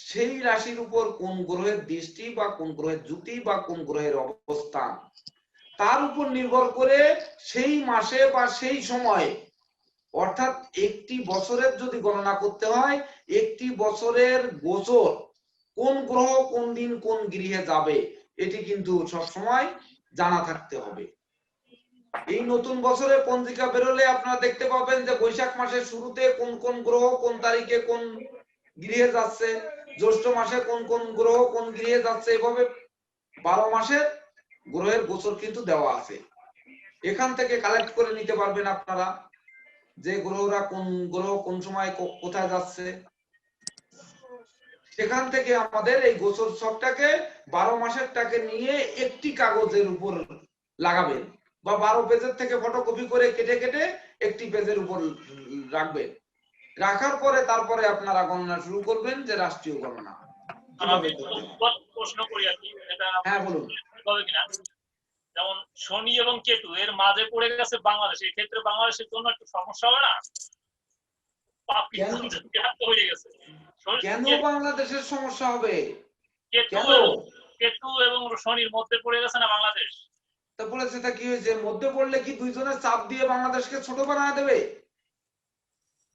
S1: সেই রাশির উপর কোন গ্রহের দৃষ্টি বা কোন গ্রহের জ্যোতি বা কোন গ্রহের অবস্থান, তার উপর নির্ভর করে সেই মাসে বা সেই সময়ে, অর্থাৎ একটি বছরের যদি গণনা করতে হয়, একটি বছরের গোচর কোন গ্রহ কোন দিন কোন গৃহে যাবে এটি কিন্তু সব সময় জানা থাকতে হবে। এই নতুন বছরের পঞ্জিকা বেরোলে আপনারা দেখতে পাবেন যে বৈশাখ মাসের শুরুতে কোন কোন গ্রহ কোন তারিখে কোন গৃহে যাচ্ছে, জ্যৈষ্ঠ মাসে কোন কোন গ্রহ কোন গৃহে যাচ্ছে, এভাবে 12 মাসের গ্রহের গোচর কিন্তু দেওয়া আছে। এখান থেকে কালেক্ট করে নিতে পারবেন আপনারা যে গ্রহরা কোন গ্রহ কোন সময় কোথায় যাচ্ছে। সেখান থেকে আমাদের এই গোচর ছকটাকে 12 মাসেরটাকে নিয়ে একটি কাগজের উপর লাগাবেন বা 12 পেজের থেকে ফটোকপি করে কেটে কেটে একটি পেজের উপর রাখবেন। রাখার পরে তারপরে আপনারা গণনা শুরু করবেন যে রাষ্ট্রীয় গণনা কিভাবে করতে হয়।
S4: প্রশ্ন করি আর কি, এটা
S1: হ্যাঁ বলুন।
S4: হবে কিনা। যেমন শনি এবং কেতু এর মাঝে পড়ে গেছে বাংলাদেশ, এই ক্ষেত্রে বাংলাদেশের জন্য একটু সমস্যা হবে না? হয়ে গেছে
S1: কেন বাংলাদেশের সমস্যা হবে? কেন?
S4: কেতু এবং শনির মধ্যে পড়ে গেছে না বাংলাদেশ।
S1: তা বলেছে তা কি হয়েছে? মধ্যে পড়লে কি দুইজনের চাপ দিয়ে বাংলাদেশকে ছোট বানায় দেবে?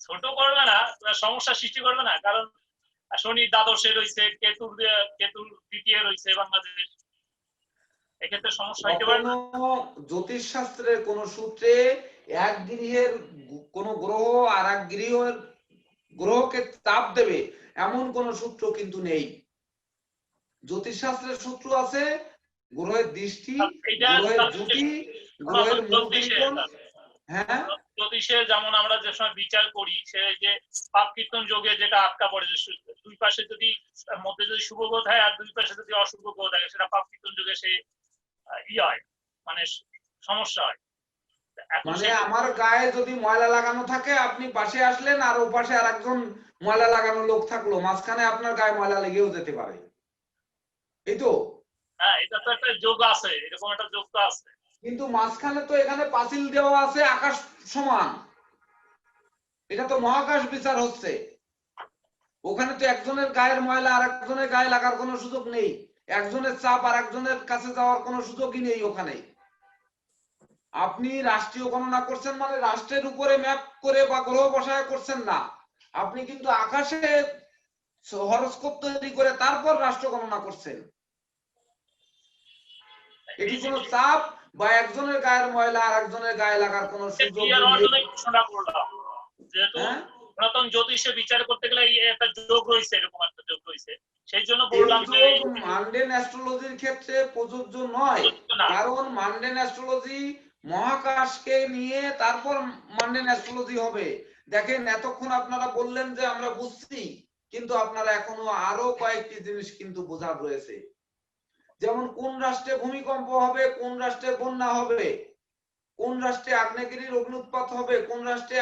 S4: ছোট করবে না, সমস্যা সৃষ্টি করবে না, কারণ শনি দ্বাদশে রয়েছে, কেতুর দ্বিতীয় রয়েছে বাংলাদেশ, এক্ষেত্রে সমস্যা হইতে পারে না।
S1: জ্যোতিষ শাস্ত্রের কোন সূত্রে এক গৃহের কোন গ্রহ আর এক গ্রহকে চাপ দেবে এমন কোন সূত্র কিন্তু নেই। জ্যোতিষ শাস্ত্রের সূত্র আছে গ্রহের দৃষ্টি, গ্রহের জ্যোতি, গ্রহের মূলত্রিকোণ। হ্যাঁ,
S4: জ্যোতিষে যেমন আমরা যে সময় বিচার করি, সে যে পাপ কীর্তন যোগে যেটা আটকা পড়ে, দুই পাশে যদি মধ্যে যদি শুভ গ্রহ থাকে আর দুই পাশে যদি অশুভ গ্রহ থাকে, সেটা পাপ কীর্তন যোগে সে হয়, মানে সমস্যা হয়।
S1: মানে আমার গায়ে যদি ময়লা লাগানো থাকে, আপনি পাশে আসলেন আর ও পাশে আর একজন ময়লা লাগানো লোক থাকলো, মাঝখানে আপনার গায়ে ময়লা লেগেও যেতে পারে, এই তো।
S4: হ্যাঁ, এটা তো একটা যোগ আছে, এরকম একটা যোগ তো আছে।
S1: কিন্তু মাঝখানে তো এখানে পাঁচিল দেওয়া আছে আকাশ সমান, এটা তো মহাকাশ বিচার হচ্ছে। ওখানে তো একজনের গায়ের ময়লা আর একজনের গায়ে লাগার কোনো সুযোগ নেই, একজনের চাপ আর একজনের কাছে যাওয়ার কোনো সুযোগই নেই ওখানে। আপনি রাষ্ট্রীয় গণনা করছেন মানে রাষ্ট্রের উপরে ম্যাপ করে বা গ্রহ বসায় করছেন না, আপনি কিন্তু আকাশে হরস্কোপ তৈরি করে তারপর রাষ্ট্র গণনা করছেন। এটি কোনো চাপ বা একজনের গায়ের ময়লা আর একজনের গায়ে লাগার কোনো সুযোগ নেই।
S4: যেহেতু সনাতন জ্যোতিষে বিচার করতে গেলে একটা যোগ রয়েছে, এরকম একটা যোগ রয়েছে, সেই জন্য বললাম যে
S1: মান্ডেন অ্যাস্ট্রোলজির ক্ষেত্রে প্রযোজ্য নয়, কারণ মান্ডেন অ্যাস্ট্রোলজি মহাকাশকে নিয়ে তারপর মান্ডেন অ্যাস্ট্রোলজি হবে। দেখেন এতক্ষণ আপনারা বললেন যে আমরা বুঝছি, কিন্তু আপনারা এখনো আরো কয়েকটি জিনিস কিন্তু বোঝার রয়েছে। যেমন কোন রাষ্ট্রে ভূমিকম্প হবে, কোন রাষ্ট্রে বন্যা হবে, কোন রাষ্ট্রে আগ্নেয়গিরির অগ্নুৎপাত হবে, কোন রাষ্ট্রে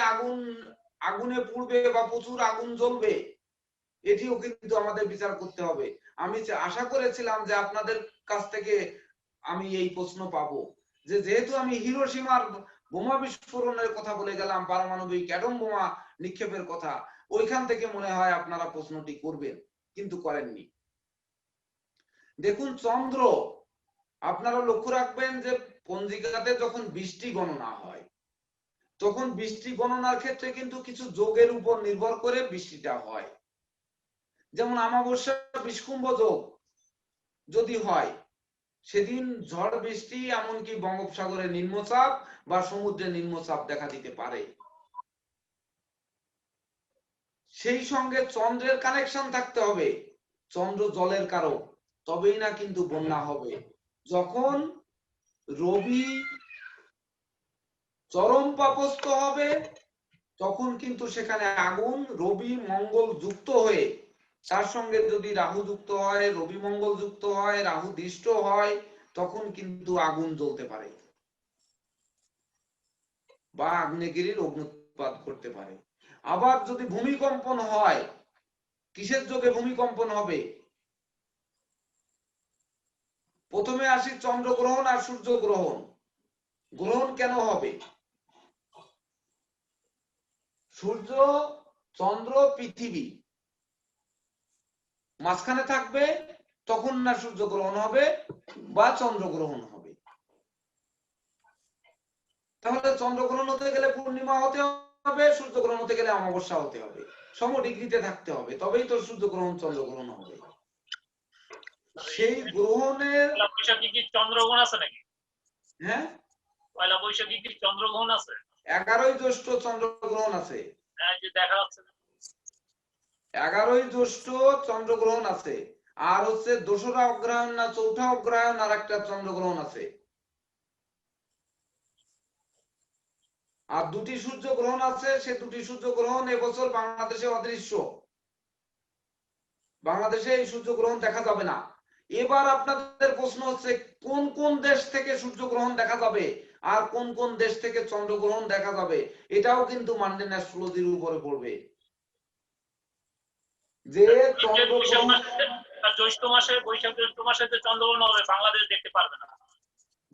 S1: আগুনে পুড়বে বা প্রচুর আগুন জ্বলবে, এটিও কিন্তু আমাদের বিচার করতে হবে। আমি আশা করেছিলাম যে আপনাদের কাছ থেকে আমি এই প্রশ্ন পাবো, যে যেহেতু আমি হিরোশিমার বোমা বিস্ফোরণের কথা বলে গেলাম, পারমাণবিক অ্যাটম বোমা নিক্ষেপের কথা, ওইখান থেকে মনে হয় আপনারা প্রশ্নটি করবেন, কিন্তু করেননি। দেখুন চন্দ্র, আপনারা লক্ষ্য রাখবেন যে পঞ্জিকাতে যখন বৃষ্টি গণনা হয়, তখন বৃষ্টি গণনার ক্ষেত্রে কিন্তু কিছু যোগের উপর নির্ভর করে বৃষ্টিটা হয়। যেমন অমাবস্যা বিষকুম্ভ যোগ যদি হয়, সেদিন ঝড় বৃষ্টি এমনকি বঙ্গোপসাগরে নিম্নচাপ বা সমুদ্রে নিম্নচাপ দেখা দিতে পারে। সেই সঙ্গে চন্দ্রের কানেকশন থাকতে হবে, চন্দ্র জলের কারক, তবেই না কিন্তু বন্যা হবে। যখন রবি চরম পাপস্থ হবে তখন কিন্তু সেখানে আগুন রবি মঙ্গল যুক্ত হয়ে, তার সঙ্গে যদি রাহু যুক্ত হয়, রবি মঙ্গল যুক্ত হয়, রাহু দৃষ্ট হয়, তখন কিন্তু আগুন জ্বলতে পারে বা আগ্নেয়গিরির অগ্নুৎপাত করতে পারে। আবার যদি ভূমিকম্পন হয়, কিসের যোগে ভূমিকম্পন হবে? প্রথমে আসি চন্দ্রগ্রহণ আর সূর্যগ্রহণ। গ্রহণ কেন হবে? সূর্য, চন্দ্র, পৃথিবী মাঝখানে থাকবে, তখন না সূর্যগ্রহণ হবে বা চন্দ্রগ্রহণ হবে। তাহলে চন্দ্রগ্রহণ হতে গেলে পূর্ণিমা হতে হবে, সূর্যগ্রহণ হতে গেলে অমাবস্যা হতে হবে, সম ডিগ্রিতে থাকতে হবে, তবেই তো সূর্যগ্রহণ চন্দ্রগ্রহণ হবে। সেই গ্রহণের
S4: পয়লা বৈশাখে কি চন্দ্রগ্রহণ আছে নাকি?
S1: হ্যাঁ,
S4: পয়লা বৈশাখে কি চন্দ্রগ্রহণ আছে?
S1: 11ই জ্যৈষ্ঠ চন্দ্রগ্রহণ আছে।
S4: হ্যাঁ, যে দেখা যাচ্ছে না।
S1: 11ই জ্যৈষ্ঠ চন্দ্রগ্রহণ আছে, আর হচ্ছে 2রা অগ্রহায়ণ না 4ঠা অগ্রহায়ণ আর একটা চন্দ্রগ্রহণ আছে, আর 2টি সূর্য গ্রহণ আছে। সে 2টি সূর্য গ্রহণ এবছর বাংলাদেশে অদৃশ্য, বাংলাদেশে এই সূর্য গ্রহণ দেখা যাবে না। এবার আপনাদের প্রশ্ন হচ্ছে কোন কোন দেশ থেকে সূর্যগ্রহণ দেখা যাবে আর কোন কোন দেশ থেকে চন্দ্রগ্রহণ দেখা যাবে, এটাও কিন্তু মান্ডেন অ্যাস্ট্রোলজির উপরে পড়বে। যে চন্দ্রগ্রহণ
S4: জ্যৈষ্ঠ মাসে, বৈশাখ জ্যৈষ্ঠ মাসে যে চন্দ্রগ্রহণ হবে, বাংলাদেশ দেখতে পারবে না।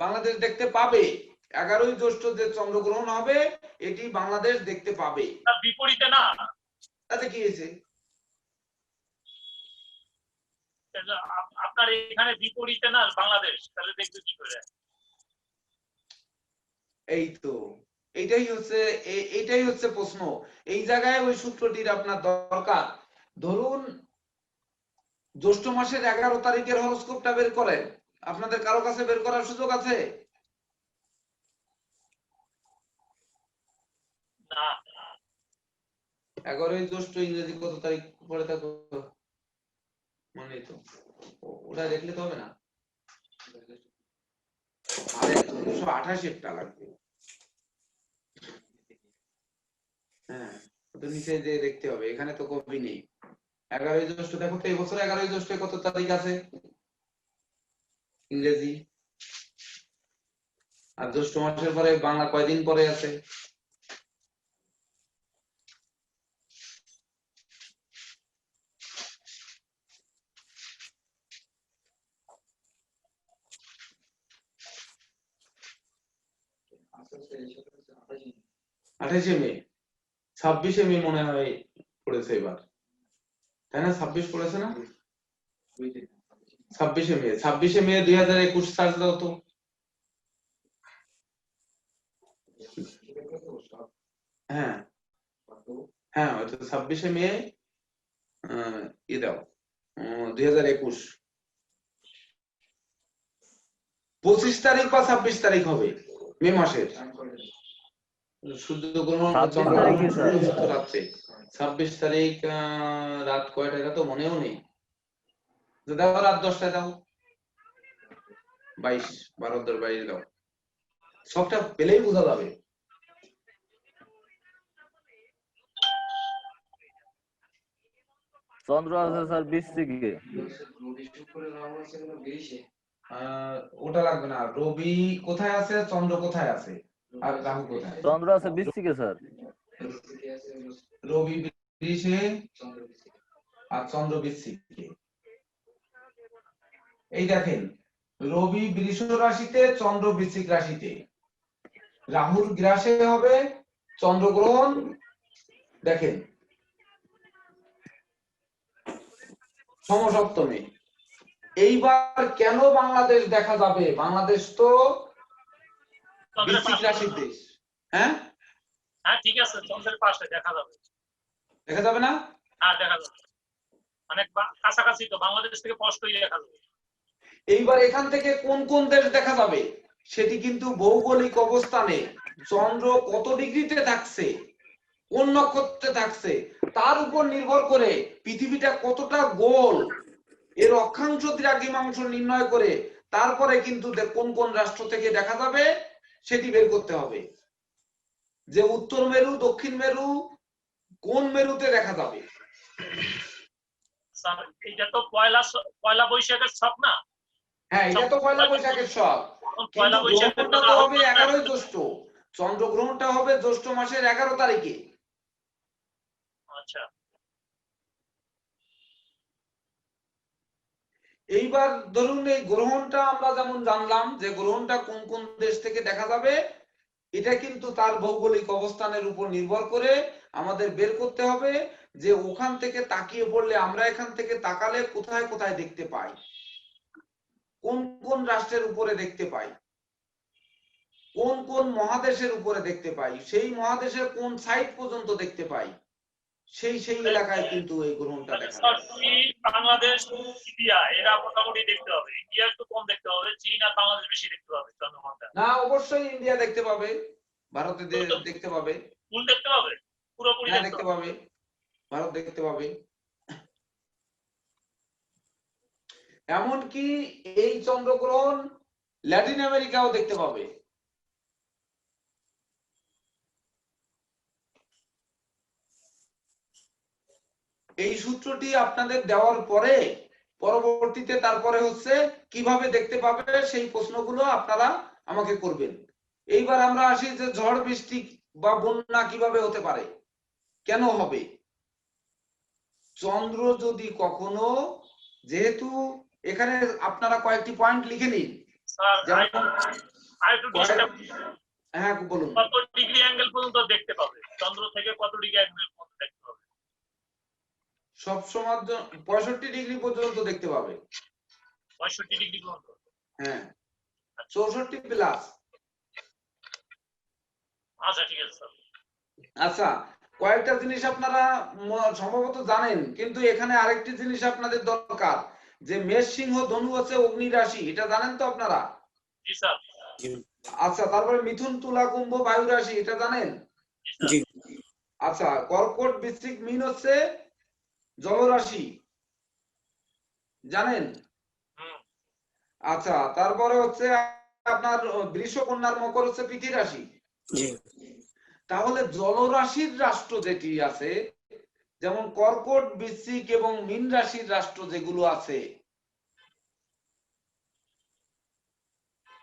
S1: বাংলাদেশ দেখতে পাবে। 11ই জ্যৈষ্ঠ যে চন্দ্রগ্রহণ হবে এটি বাংলাদেশ দেখতে পাবে।
S4: তার বিপরীতে না।
S1: তাতে কি হয়েছে?
S4: আপনার এখানে বিপরীতে না বাংলাদেশ, তাহলে দেখবে কি করে?
S1: এই তো এইটাই হচ্ছে প্রশ্ন। এই জায়গায় ওই সূত্রটির আপনার দরকার। ধরুন জ্যৈষ্ঠ মাসের 11 তারিখের হরোস্কোপটা বের করেন, আপনাদের কারো কাছে বের করার সুযোগ আছে?
S4: না।
S1: 11ই জ্যৈষ্ঠ ইংরেজি কত তারিখ পরে থাকো মানে তো ওটা দেখলে তো হবে না। আরে 1428 লাগবে। হ্যাঁ, তো নিচে যে দেখতে হবে, এখানে তো কপি নেই। 11ই জ্যৈষ্ঠ দেখো তো, এই বছর 11ই জ্যৈষ্ঠে কত তারিখ আছে ইংরেজি? আর জ্যৈষ্ঠ মাসের পরে বাংলা কয়দিন পরে আছে? আঠাশে মে, 26শে মে মনে হয় পড়েছে এবার, তাই না? 26 পড়েছে না? 26শে মে 2021 সার্চ দাও তো। হ্যাঁ হ্যাঁ, হয়তো 26শে মে দাও 2021। 25 তারিখ বা 26 তারিখ হবে মে মাসের সূর্যগ্রহণ
S3: 26 তারিখে স্যার।
S1: রাত্রে। 26 তারিখ রাত কয়টা এটা তো মনেও নেই। দাও রাত 10টায় দাও, 22 12 10 22 দাও, সবটা পেলেই বোঝা যাবে।
S3: চন্দ্র আছে স্যার বৃশ্চিকে।
S1: ওটা লাগবে না। রবি কোথায় আছে, চন্দ্র কোথায় আছে, আর রাহু কোথায়?
S3: চন্দ্র আছে বৃশ্চিকে স্যার।
S1: রবি বৃষে আর চন্দ্র বৃশ্চিকে। এই দেখেন, রবি বৃষ রাশিতে, চন্দ্র বৃশ্চিক রাশিতে, রাহুর গ্রাসে হবে চন্দ্রগ্রহণ। দেখেন সমসপ্তমে। এইবার কেন বাংলাদেশ দেখা যাবে? বাংলাদেশ তো বৃশ্চিক রাশির দেশ। হ্যাঁ
S4: হ্যাঁ, ঠিক আছে, চন্দ্রের পাশে দেখা যাবে।
S1: দেখা যাবে না?
S4: হ্যাঁ, দেখা যাবে, অনেক কাছাকাছি তো, বাংলাদেশ থেকে স্পষ্টই দেখা যাবে।
S1: এইবার এখান থেকে কোন কোন দেশ দেখা যাবে সেটি কিন্তু ভৌগোলিক অবস্থানে চন্দ্র কত ডিগ্রিতে থাকছে, কোন নক্ষত্রে থাকছে, তার উপর নির্ভর করে পৃথিবীটা কতটা গোল, এর অক্ষাংশ দ্রাঘিমাংশ নির্ণয় করে তারপরে কিন্তু কোন কোন রাষ্ট্র থেকে দেখা যাবে সেটি বের করতে হবে। যে উত্তর মেরু দক্ষিণ মেরু কোন মেরুতে দেখা যাবে।
S4: স্যার এটা তো পয়লা বৈশাখের ছক না?
S1: হ্যাঁ, এটা তো পয়লা বৈশাখের সব,
S4: পয়লা
S1: কিন্তু
S4: বৈশাখের
S1: গ্রহণটা তো হবে 11ই জ্যৈষ্ঠ, চন্দ্রগ্রহণটা হবে জ্যৈষ্ঠ মাসের 11 তারিখে।
S4: আচ্ছা,
S1: এইবার ধরুন এই গ্রহণটা আমরা যেমন জানলাম যে গ্রহণটা কোন কোন দেশ থেকে দেখা যাবে, এটা কিন্তু তার ভৌগোলিক অবস্থানের উপর নির্ভর করে আমাদের বের করতে হবে যে ওখান থেকে তাকিয়ে পড়লে আমরা এখান থেকে তাকালে কোথায় কোথায় দেখতে পাই, কোন কোন রাষ্ট্রের উপরে দেখতে পাই, কোন কোন মহাদেশের উপরে দেখতে পাই, সেই মহাদেশের কোন সাইড পর্যন্ত দেখতে পাই, সেই এলাকায় কিন্তু এই গ্রহণটা দেখা
S4: স্যার
S1: যায়।
S4: তুমি বাংলাদেশ ইন্ডিয়া এরা মোটামুটি দেখতে হবে, ইন্ডিয়া একটু কম দেখতে হবে, চীন আর বাংলাদেশ বেশি দেখতে হবে চন্দ্রগ্রহণটা।
S1: না, অবশ্যই ইন্ডিয়া দেখতে পাবে, ভারতে দেখতে পাবে,
S4: ফুল দেখতে পাবে, পুরোপুরি
S1: হ্যাঁ
S4: দেখতে
S1: দেখতে
S4: হবে।
S1: পাবে, ভারত দেখতে পাবে। এমনকি এই চন্দ্রগ্রহণ ল্যাটিন আমেরিকাও দেখতে পাবে। এই সূত্রটি আপনাদের দেওয়ার পরে পরবর্তীতে তারপরে হচ্ছে কিভাবে দেখতে পাবে সেই প্রশ্নগুলো আপনারা আমাকে করবেন। এইবার আমরা আসি যে ঝড় বৃষ্টি বা বন্যা কিভাবে হতে পারে, কেন হবে। চন্দ্র যদি কখনো, যেহেতু এখানে আপনারা কয়েকটি পয়েন্ট লিখে নিন,
S4: স্যার
S1: যেমন
S4: আরেকটু ডিস্টার্ব,
S1: হ্যাঁ বলুন,
S4: কত ডিগ্রি অ্যাঙ্গেল পর্যন্ত দেখতে পাবে, চন্দ্র থেকে কত ডিগ্রি অ্যাঙ্গেল পর্যন্ত দেখতে পাবে?
S1: সবসময় 65 ডিগ্রি পর্যন্ত দেখতে পাবে।
S4: 65 ডিগ্রি পর্যন্ত?
S1: হ্যাঁ, 64 প্লাস।
S4: আচ্ছা ঠিক আছে স্যার।
S1: আচ্ছা, কয়েকটা জিনিস আপনারা সম্ভবত জানেন, কিন্তু এখানে আরেকটি জিনিস আপনাদের দরকার, যে মেষ সিংহ ধনু হচ্ছে অগ্নি রাশি, এটা জানেন তো আপনারা?
S4: জি স্যার।
S1: আচ্ছা, তারপরে মিথুন তুলা কুম্ভ বায়ু রাশি, এটা জানেন?
S4: জি।
S1: আচ্ছা, কর্কট বৃশ্চিক মীন হচ্ছে জলরাশি, জানেন? আচ্ছা, তারপরে হচ্ছে আপনার বৃষ কন্যার মকর হচ্ছে পৃথি রাশি। তাহলে জলরাশির রাষ্ট্র যেটি আছে, যেমন কর্কট বৃশ্চিক এবং মীন রাশির রাষ্ট্র যেগুলো আছে,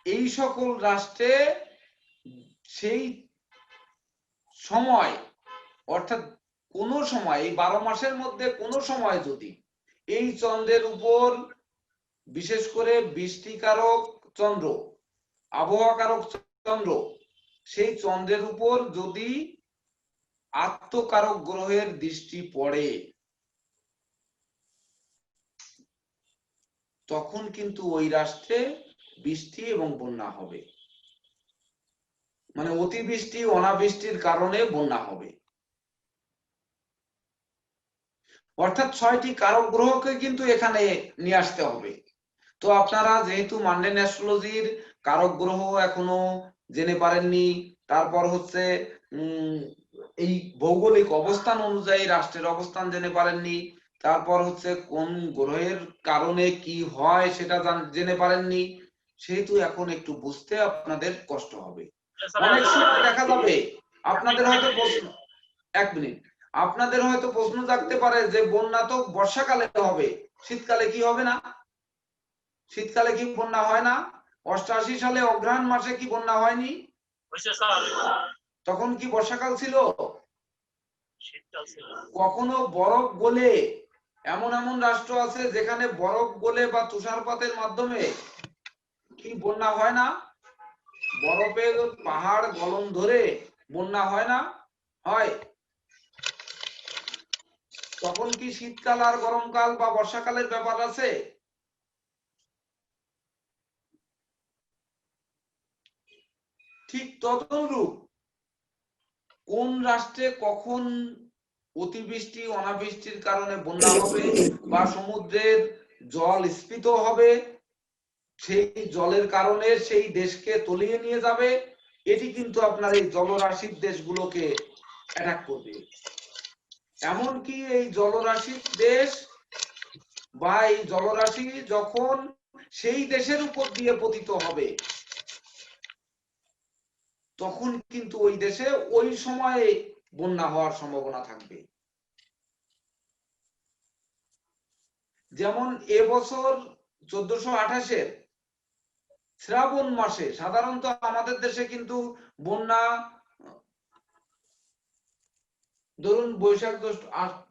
S1: এই সকল রাষ্ট্রে সেই সময়, অর্থাৎ কোন সময় এই 12 মাসের মধ্যে কোন সময় যদি এই চন্দ্রের উপর, বিশেষ করে বৃষ্টিকারক চন্দ্র, আবহাওয়াকারক চন্দ্র, সেই চন্দ্রের উপর যদি আত্মকারক গ্রহের দৃষ্টি পড়ে, তখন কিন্তু ওই রাষ্ট্রে বৃষ্টি এবং বন্যা হবে, মানে অতিবৃষ্টি অনাবৃষ্টির কারণে বন্যা হবে। অর্থাৎ 6টি কারক গ্রহকে কিন্তু এখানে নিয়ে আসতে হবে। তো আপনারা যেহেতু মান্ডেন অ্যাস্ট্রোলজির কারক গ্রহ এখনো জেনে পারেননি, তারপর হচ্ছে এই ভৌগোলিক অবস্থান অনুযায়ী রাষ্ট্রের অবস্থান জেনে পারেননি, তারপর হচ্ছে কোন গ্রহের কারণে কি হয় সেটা জেনে পারেননি, সেহেতু এখন একটু বুঝতে আপনাদের কষ্ট হবে। অনেক সময় দেখা যাবে আপনাদের হয়তো প্রশ্ন, 1 মিনিট, আপনাদের হয়তো প্রশ্ন জাগতে পারে যে বন্যা তো বর্ষাকালে হবে, শীতকালে কি হবে না? শীতকালে কি বন্যা হয় না? 88 সালে অগ্রহায়ণ মাসে কি বন্যা হয়নি? তখন কি বর্ষাকাল ছিল? কখনো বরফ গলে, এমন এমন রাষ্ট্র আছে যেখানে বরফ গলে বা তুষারপাতের মাধ্যমে কি বন্যা হয় না? বরফের পাহাড় গলন ধরে বন্যা হয় না? হয়। তখন কি শীতকাল আর গরমকাল বা বর্ষাকালের ব্যাপার আছে? ঠিক তদনুরূপ কোন রাষ্ট্রে কখন অতিবৃষ্টি অনাবৃষ্টির কারণে বন্যা হবে বা সমুদ্রের জল স্ফীত হবে, সেই জলের কারণে সেই দেশকে তলিয়ে নিয়ে যাবে, এটি কিন্তু আপনার এই জলরাশির দেশগুলোকে অ্যাটাক করবে। এমনকি এই জলরাশির দেশ বা এই জলরাশি যখন সেই দেশের উপর দিয়ে পতিত হবে, তখন কিন্তু ওই দেশে ওই সময়ে বন্যা হওয়ার সম্ভাবনা থাকবে। যেমন এবছর 1428-এর শ্রাবণ মাসে সাধারণত আমাদের দেশে কিন্তু বন্যা ধরুন বৈশাখ জ্যৈষ্ঠ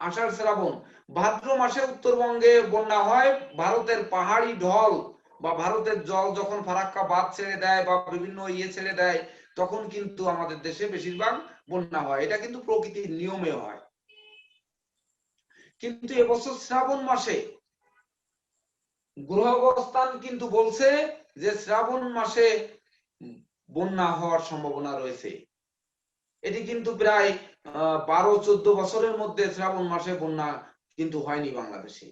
S1: আষাঢ় শ্রাবণ ভাদ্র মাসে উত্তরবঙ্গে বন্যা হয়। ভারতের পাহাড়ি ঢল বা ভারতের জল যখন ফারাক্কা বাঁধ ছেড়ে দেয় বা বিভিন্ন ছেড়ে দেয় তখন কিন্তু আমাদের দেশে বেশিরভাগ বন্যা হয়। এটা কিন্তু প্রকৃতির নিয়মে হয়। কিন্তু এবছর শ্রাবণ মাসে গ্রহ অবস্থান কিন্তু বলছে যে শ্রাবণ মাসে বন্যা হওয়ার সম্ভাবনা রয়েছে। এটি কিন্তু প্রায় 12-14 বছরের মধ্যে শ্রাবণ মাসে বন্যা কিন্তু হয়নি বাংলাদেশে।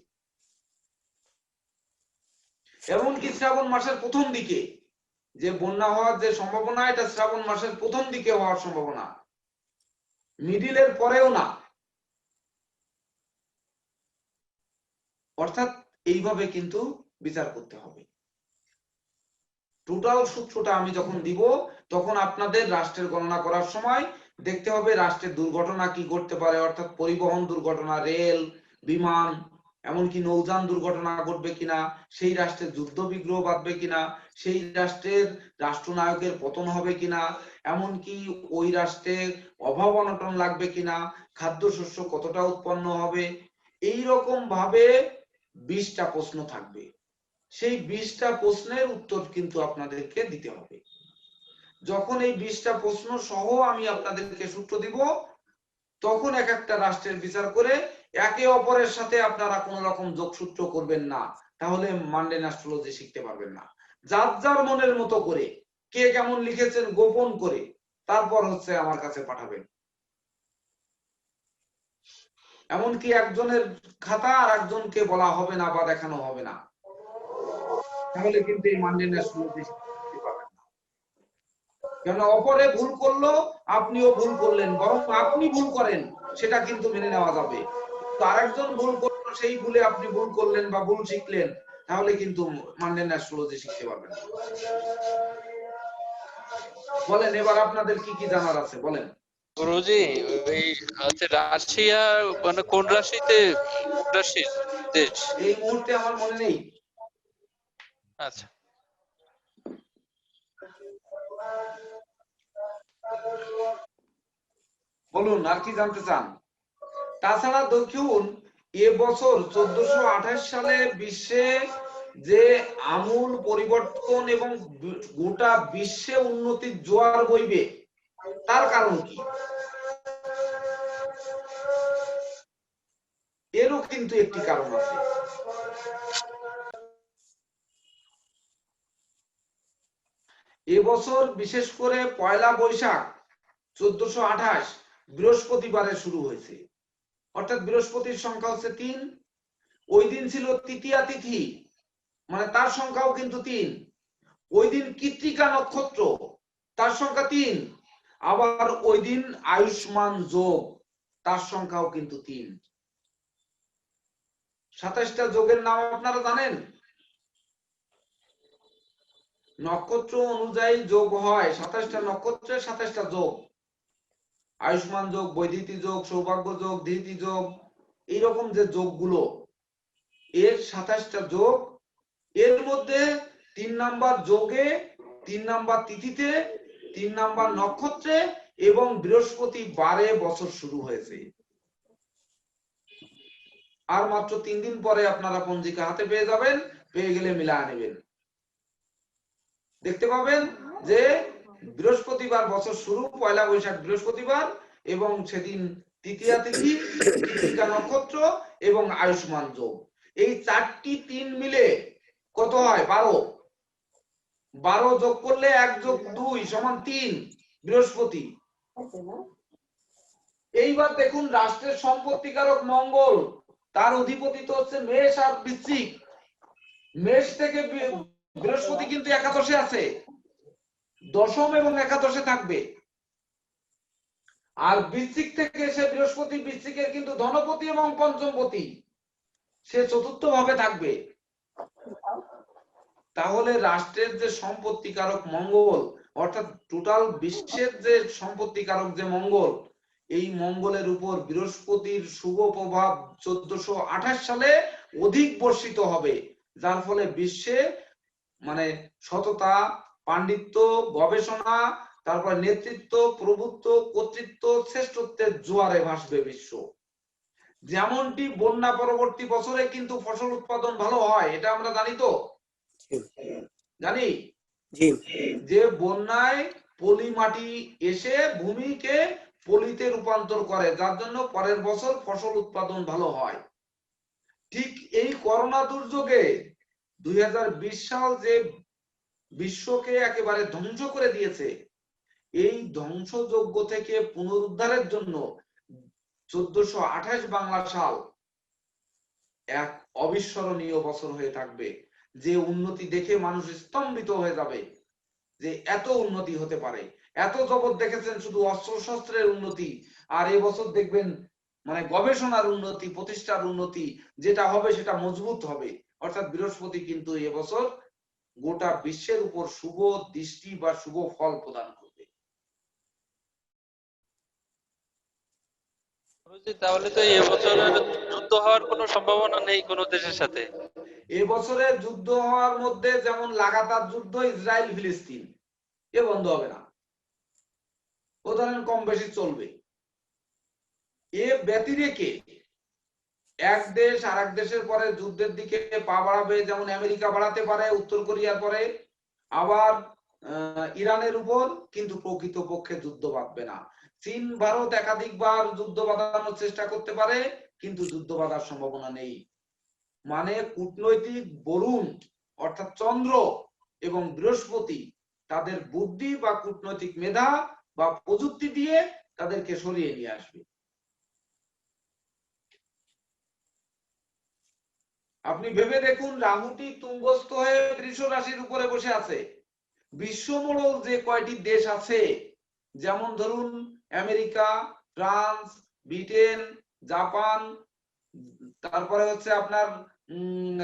S1: এমনকি শ্রাবণ মাসের প্রথম দিকে যে বন্যা হওয়ার যে সম্ভাবনা, এটা শ্রাবণ মাসের প্রথম দিকে হওয়ার সম্ভাবনা, মিডিলের পরেও না। অর্থাৎ এইভাবে কিন্তু বিচার করতে হবে। টোটাল সূত্রটা আমি যখন দিব তখন আপনাদের রাষ্ট্রের গণনা করার সময় দেখতে হবে রাষ্ট্রের দুর্ঘটনা কি ঘটতে পারে, অর্থাৎ পরিবহন দুর্ঘটনা, রেল, বিমান, এমনকি নৌযান দুর্ঘটনা ঘটবে কিনা, সেই রাষ্ট্রের যুদ্ধ বিগ্রহ বাঁধবে কিনা, সেই রাষ্ট্রের রাষ্ট্রনায়কের পতন হবে কিনা, এমনকি ওই রাষ্ট্রে অভাব অনটন লাগবে কিনা, খাদ্যশস্য কতটা উৎপন্ন হবে। এই রকম ভাবে 20টা প্রশ্ন থাকবে। সেই 20টা প্রশ্নের উত্তর কিন্তু আপনাদেরকে দিতে হবে। যখন এই 20টা প্রশ্ন সহ আমি আপনাদেরকে সূত্র দিব তখন এক একটা রাষ্ট্রের বিচার করে একে অপরের সাথে আপনারা কোন রকম যোগসূত্র করবেন না, তাহলে মান্ডেন অ্যাস্ট্রোলজি শিখতে পারবেন না। যার যার মনের মতো করে কে কেমন লিখেছেন গোপন করে তারপর হচ্ছে আমার কাছে পাঠাবেন। এমনকি একজনের খাতা আর একজনকে বলা হবে না বা দেখানো হবে না, তাহলে কিন্তু এই মান্ডেন অ্যাস্ট্রোলজি শিখতে পারবেন না। কেন অপরে ভুল করলো আপনিও ভুল করলেন, বরং আপনি ভুল করেন সেটা কিন্তু মেনে নেওয়া যাবে। আরেকজন ভুল করলো সেই ভুলে আপনি ভুল করলেন বা ভুল শিখলেন, তাহলে কিন্তু মান্ডেন অ্যাস্ট্রোলজি শিখতে পারবেন। বলেন এবার আপনাদের কি কি জানার আছে বলেন।
S2: গুরুজি, ওই রাশিয়া মানে কোন রাশিতে, রাশির দেশ?
S1: এই মুহূর্তে আমার মনে নেই।
S2: আচ্ছা,
S1: বলুন আর কি জানতে চান। তাছাড়া দেখুন এবছর 1428 সালে বিশ্বে যে আমূল পরিবর্তন এবং গোটা বিশ্বে উন্নতির জোয়ার বইবে, তার কারণ কি? এরও কিন্তু একটি কারণ আছে। এবছর বিশেষ করে পয়লা বৈশাখ 1428 বৃহস্পতিবারে শুরু হয়েছে, অর্থাৎ বৃহস্পতির সংখ্যা হচ্ছে 3। ওই দিন ছিল তৃতীয়া তিথি, মানে তার সংখ্যাও কিন্তু 3। ওই দিন কৃত্তিকা নক্ষত্র, তার সংখ্যা 3। আবার ওই দিন আয়ুষ্মান যোগ, তার সংখ্যাও কিন্তু 3। 27টা যোগের নাম আপনারা জানেন? নক্ষত্র অনুযায়ী যোগ হয় 27টা নক্ষত্রের 27টা যোগ। আয়ুষ্মান যোগ, বৈদিতি যোগ, সৌভাগ্য যোগ, ধীতি যোগ, এইরকম যে যোগগুলো, এর 27টা যোগ। এর মধ্যে 3 নাম্বার যোগে, 3 নাম্বার তিথিতে, 3 নাম্বার নক্ষত্রে এবং বৃহস্পতিবারে বছর শুরু হয়েছে। আর মাত্র 3 দিন পরে আপনারা পঞ্জিকা হাতে পেয়ে যাবেন, পেয়ে গেলে মিলায় নেবেন, দেখতে পাবেন যে বৃহস্পতিবার বছর শুরু, পয়লা বৈশাখ বৃহস্পতিবার, এবং সেদিন তৃতীয়া তিথি, কৃত্তিকা নক্ষত্র এবং আয়ুষ্মান যোগ। এই 4টি 3 মিলে কত হয়? 12। 12 যোগ করলে 1 যোগ 2 সমান 3 বৃহস্পতি। এইবার দেখুন রাষ্ট্রের সম্পত্তিকারক মঙ্গল, তার অধিপতি তো হচ্ছে মেষ আর বৃশ্চিক। মেষ থেকে বৃহস্পতি কিন্তু একাদশে আছে, দশম এবং একাদশে থাকবে। আর বৃশ্চিক থেকে এসে বৃহস্পতি বৃশ্চিকের কিন্তু ধনপতি এবং পঞ্চমপতি, সে চতুর্থ ভাবে থাকবে। তাহলে রাষ্ট্রের যে সম্পত্তিকারক মঙ্গল অর্থাৎ টোটাল বিশ্বের যে সম্পত্তিকারক যে মঙ্গল, এই মঙ্গলের উপর বৃহস্পতির শুভ প্রভাব 1428 সালে অধিক বর্ষিত হবে, যার ফলে বিশ্বে মানে সততা, পাণ্ডিত্য, গবেষণা, তারপর নেতৃত্ব, প্রভুত্ব, কর্তৃত্ব, শ্রেষ্ঠত্বের জোয়ারে ভাসবে বিশ্ব। যেমনটি বন্যা পরবর্তী বছরে কিন্তু ফসল উৎপাদন ভালো হয়, এটা আমরা জানি তো, জানি যে বন্যায় পলি মাটি এসে ভূমিকে পলিতে রূপান্তর করে, যার জন্য পরের বছর ফসল উৎপাদন ভালো হয়। ঠিক এই করোনা দুর্যোগে 2020 সাল যে বিশ্বকে একেবারে ধ্বংস করে দিয়েছে, এই ধ্বংসযজ্ঞ থেকে পুনরুদ্ধারের জন্য 1428 বাংলা সাল এক অবিস্মরণীয় বছর হয়ে থাকবে, যে উন্নতি দেখে মানুষ স্তম্ভিত হয়ে যাবে যে এত উন্নতি হতে পারে। এত জগৎ দেখেছেন শুধু অস্ত্র শস্ত্রের উন্নতি, আর এবছর দেখবেন মানে গবেষণার উন্নতি, প্রতিষ্ঠার উন্নতি, যেটা হবে সেটা মজবুত হবে। অর্থাৎ বৃহস্পতি কিন্তু এবছর গোটা বিশ্বের উপর শুভ দৃষ্টি বা শুভ ফল প্রদান করবে।
S2: তাহলে তো এবছরের যুদ্ধ হওয়ার কোনো সম্ভাবনা নেই কোনো দেশের সাথে।
S1: এবছরে যুদ্ধ হওয়ার মধ্যে যেমন লাগাতার যুদ্ধ ইসরায়েল ফিলিস্তিন, এ বন্ধ হবে না, ও ধরেন কম বেশি চলবে। এ ব্যতিরেকে এক দেশ আর এক দেশের পরে যুদ্ধের দিকে পা বাড়াবে, যেমন আমেরিকা বাড়াতে পারে উত্তর কোরিয়ার পরে, আবার ইরানের উপর, কিন্তু প্রকৃতপক্ষে যুদ্ধ বাঁধবে না। চীন ভারত একাধিকবার যুদ্ধ বাঁধানোর চেষ্টা করতে পারে, কিন্তু যুদ্ধ বাঁধার সম্ভাবনা নেই। মানে কূটনৈতিক বরুণ অর্থাৎ চন্দ্র এবং বৃহস্পতি তাদের বুদ্ধি বা কূটনৈতিক মেধা বা প্রযুক্তি দিয়ে তাদেরকে সরিয়ে নিয়ে আসবে। আপনি ভেবে দেখুন, রাহুটি তুঙ্গস্থ হয়ে বৃষ রাশির উপরে বসে আছে। বিশ্বমূলক যে কয়টি দেশ আছে, যেমন ধরুন আমেরিকা, ফ্রান্স, ব্রিটেন, জাপান, তারপরে হচ্ছে আপনার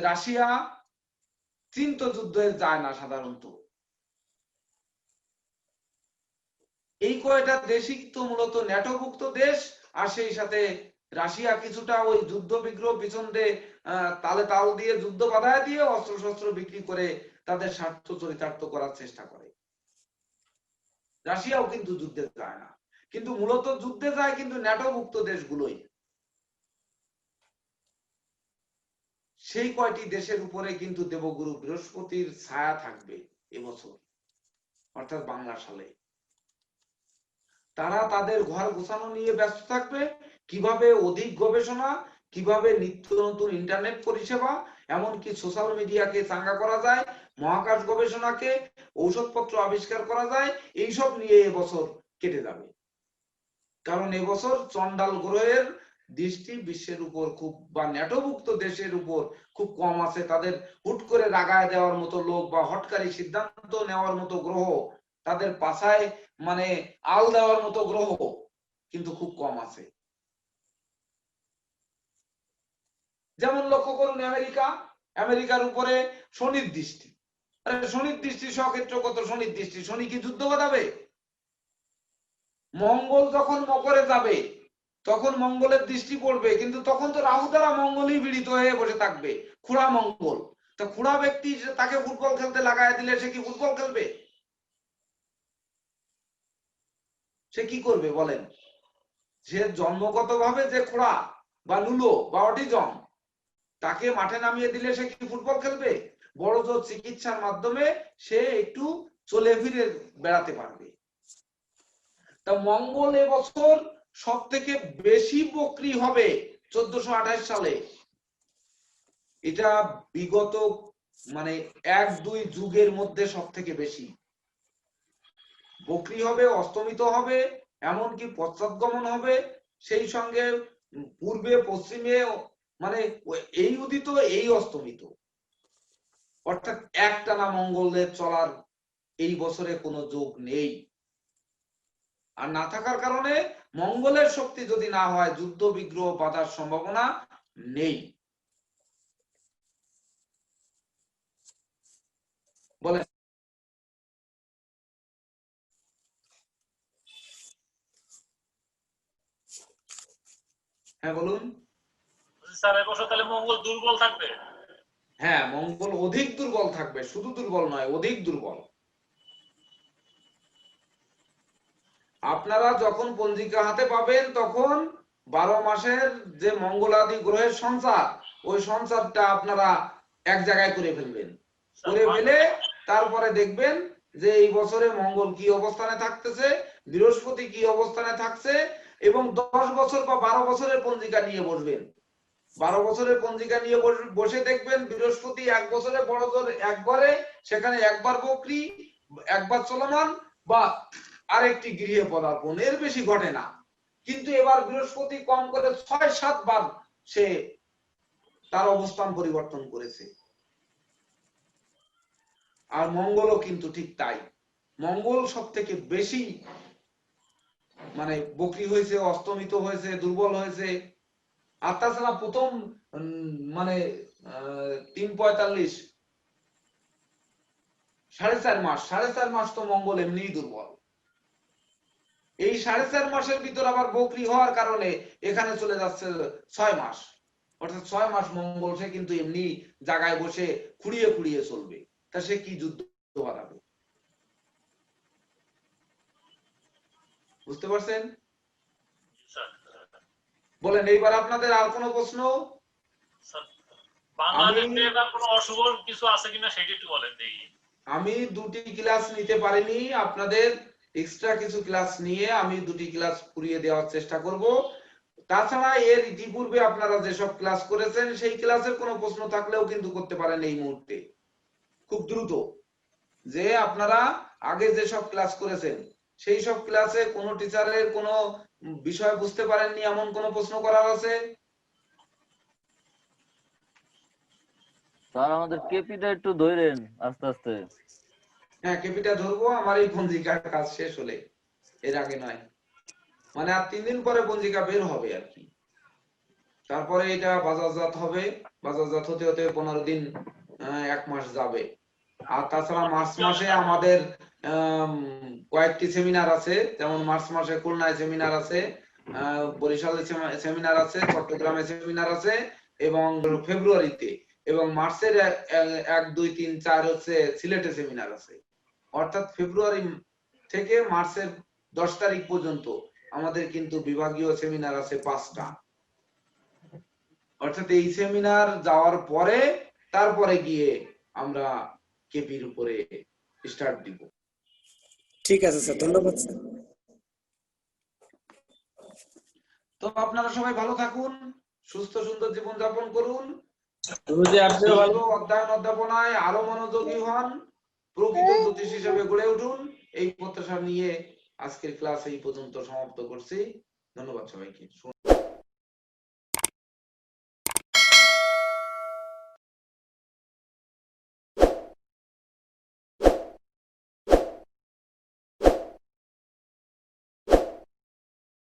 S1: রাশিয়া, চীন তো যুদ্ধে যায় না সাধারণত। এই কয়টা দেশই তো মূলত ন্যাটোভুক্ত দেশ, আর সেই সাথে রাশিয়া কিছুটা ওই যুদ্ধ বিগ্রহ পিছন দিয়ে তালে তাল দিয়ে যুদ্ধ বাধায় দিয়ে অস্ত্র শস্ত্র বিক্রি করে তাদের স্বার্থ চরিতার্থ করার চেষ্টা করে। রাশিয়াও কিন্তু যুদ্ধে যায় না, কিন্তু মূলত যুদ্ধে যায় কিন্তু ন্যাটোভুক্ত দেশগুলোই। সেই কয়টি দেশের উপরে কিন্তু দেবগুরু বৃহস্পতির ছায়া থাকবে এবছর, অর্থাৎ বাংলা সালে। তারা তাদের ঘর গোছানো নিয়ে ব্যস্ত থাকবে, কিভাবে অধিক গবেষণা, কিভাবে নিত্য নতুন ইন্টারনেট পরিষেবা, এমনকি সোশ্যাল মিডিয়াকে চাঙ্গা করা যায়, মহাকাশ গবেষণাকে ঔষধপত্র আবিষ্কার করা যায়, এইসব নিয়ে এবছর কেটে যাবে। কারণ এবছর চন্ডাল গ্রহের দৃষ্টি বিশ্বের উপর খুব, বা ন্যাটোভুক্ত দেশের উপর খুব কম আছে। তাদের হুট করে রাগায় দেওয়ার মতো লোক বা হটকারী সিদ্ধান্ত নেওয়ার মতো গ্রহ, তাদের পাছায় মানে আল দেওয়ার মতো গ্রহ কিন্তু খুব কম আছে। যেমন লক্ষ্য করুন আমেরিকার উপরে শনির দৃষ্টি। শনির দৃষ্টি সক্ষেত্র কত, শনির দৃষ্টি, শনি কি যুদ্ধ বাঁধাবে? মঙ্গল যখন মকরে যাবে তখন মঙ্গলের দৃষ্টি পড়বে, কিন্তু তখন তো রাহু দ্বারা মঙ্গলই পীড়িত হয়ে বসে থাকবে, খুড়া মঙ্গল। তো খুড়া ব্যক্তি তাকে ফুটবল খেলতে লাগায় দিলে সে কি ফুটবল খেলবে? সে কি করবে বলেন? সে জন্মগতভাবে যে খোড়া বা লুলো বা অটিজম, তাকে মাঠে নামিয়ে দিলে সে কি ফুটবল খেলবে? বড় জোর চিকিৎসার মাধ্যমে সে একটু চলে ফিরে বেড়াতে পারবে। তা মঙ্গল এবছর সব থেকে বেশি বক্রি হবে 1428 সালে। এটা বিগত মানে 1-2 যুগের মধ্যে সব থেকে বেশি বক্রি হবে, অস্তমিত হবে, এমনকি পশ্চাৎগমন হবে, সেই সঙ্গে পূর্বে পশ্চিমে মানে এই উদিত এই অস্তমিত, অর্থাৎ একটানা মঙ্গলের চলার এই বছরে কোনো যোগ নেই। আর না থাকার কারণে মঙ্গলের শক্তি যদি না হয়, যুদ্ধ বিগ্রহ বাধার সম্ভাবনা নেই। বলেন। হ্যাঁ বলুন।
S4: স্যার এবছর তাহলে মঙ্গল দুর্বল থাকবে?
S1: হ্যাঁ, মঙ্গল অধিক দুর্বল থাকবে, শুধু দুর্বল নয়, অধিক দুর্বল। আপনারা যখন পঞ্জিকা হাতে পাবেন তখন 12 মাসের যে মঙ্গলাদি গ্রহের সঞ্চার, ওই সঞ্চারটা আপনারা এক জায়গায় করে ফেলবেন। করে ফেলে তারপরে দেখবেন যে এই বছরে মঙ্গল কি অবস্থানে থাকতেছে, বৃহস্পতি কি অবস্থানে থাকছে, এবং 10 বছর বা 12 বছরের পঞ্জিকা নিয়ে বসবেন। 12 বছরের পঞ্জিকা নিয়ে বসে দেখবেন বৃহস্পতি 1 বছরে বড় জোর একবারে, সেখানে একবার বক্রী, একবার চলমান বা আরেকটি গৃহে পদার্পণ, এর বেশি ঘটে না। কিন্তু এবার বৃহস্পতি কম করে 6-7 বার সে তার অবস্থান পরিবর্তন করেছে। আর মঙ্গলও কিন্তু ঠিক তাই। মঙ্গল সব থেকে বেশি মানে বক্রী হয়েছে, অস্তমিত হয়েছে, দুর্বল হয়েছে। আর তাছাড়া প্রথম মানে 3:45 4.5 মাস তো মঙ্গল এমনিই দুর্বল। এই 4.5 মাসের ভিতর আবার বক্রী হওয়ার কারণে এখানে চলে যাচ্ছে 6 মাস, অর্থাৎ 6 মাস মঙ্গল সে কিন্তু এমনি জায়গায় বসে খুঁড়িয়ে খুঁড়িয়ে চলবে। তা সে কি যুদ্ধ হারাবে? বুঝতে পারছেন? বলেন এইবার আপনাদের আর কোনো প্রশ্ন?
S4: বাংলাদেশে এবার কোনো অশুভ কিছু আছে কিনা সেটা একটু বলেন দেখি।
S1: আমি 2টি ক্লাস নিতে পারিনি, আপনাদের এক্সট্রা কিছু ক্লাস নিয়ে আমি 2টি ক্লাস পুরিয়ে দেওয়ার চেষ্টা করব। তাছাড়া এর ইতিপূর্বে আপনারা যেসব ক্লাস করেছেন সেই ক্লাসের কোনো প্রশ্ন থাকলেও কিন্তু করতে পারেন এই মুহূর্তে খুব দ্রুত। যে আপনারা আগে যেসব ক্লাস করেছেন সেই সব ক্লাসে কোনো টিচারের কোনো বিষয় বুঝতে পারেননি এমন কোনো প্রশ্ন করার আছে?
S3: স্যার আমাদের কেপিটা একটু ধরেন আস্তে আস্তে।
S1: হ্যাঁ, কেপিটা ধরবো আমার এই পঞ্জিকার কাজ শেষ হলে, এর আগে নয়। মানে আর 3 দিন পরে পঞ্জিকা বের হবে আর কি। তারপরে এটা বাজারজাত হবে, বাজারজাত হতে হতে 15 দিন 1 মাস যাবে। আর তাছাড়া মার্চ মাসে আমাদের কয়েকটি সেমিনার আছে, যেমন মার্চ মাসে খুলনায় সেমিনার আছে, বরিশালে সেমিনার আছে, চট্টগ্রামে সেমিনার আছে, এবং ফেব্রুয়ারিতে, এবং মার্চের 1, 2, 3, 4 হচ্ছে সিলেটে সেমিনার আছে। অর্থাৎ ফেব্রুয়ারি থেকে মার্চের 10 তারিখ পর্যন্ত আমাদের কিন্তু বিভাগীয় সেমিনার আছে 5টা। অর্থাৎ এই সেমিনার যাওয়ার পরে তারপরে গিয়ে আমরা কেপির উপরে স্টার্ট দিব।
S7: ঠিক আছে স্যার, ধন্যবাদ স্যার।
S1: তো আপনারা সবাই ভালো থাকুন, সুস্থ সুন্দর জীবন যাপন করুন, অধ্যয়ন অধ্যাপনায় আরো মনোযোগী হন, প্রকৃত জ্যোতিষ হিসেবে গড়ে উঠুন, এই প্রত্যাশা নিয়ে আজকের ক্লাস এই পর্যন্ত সমাপ্ত করছি। ধন্যবাদ সবাইকে।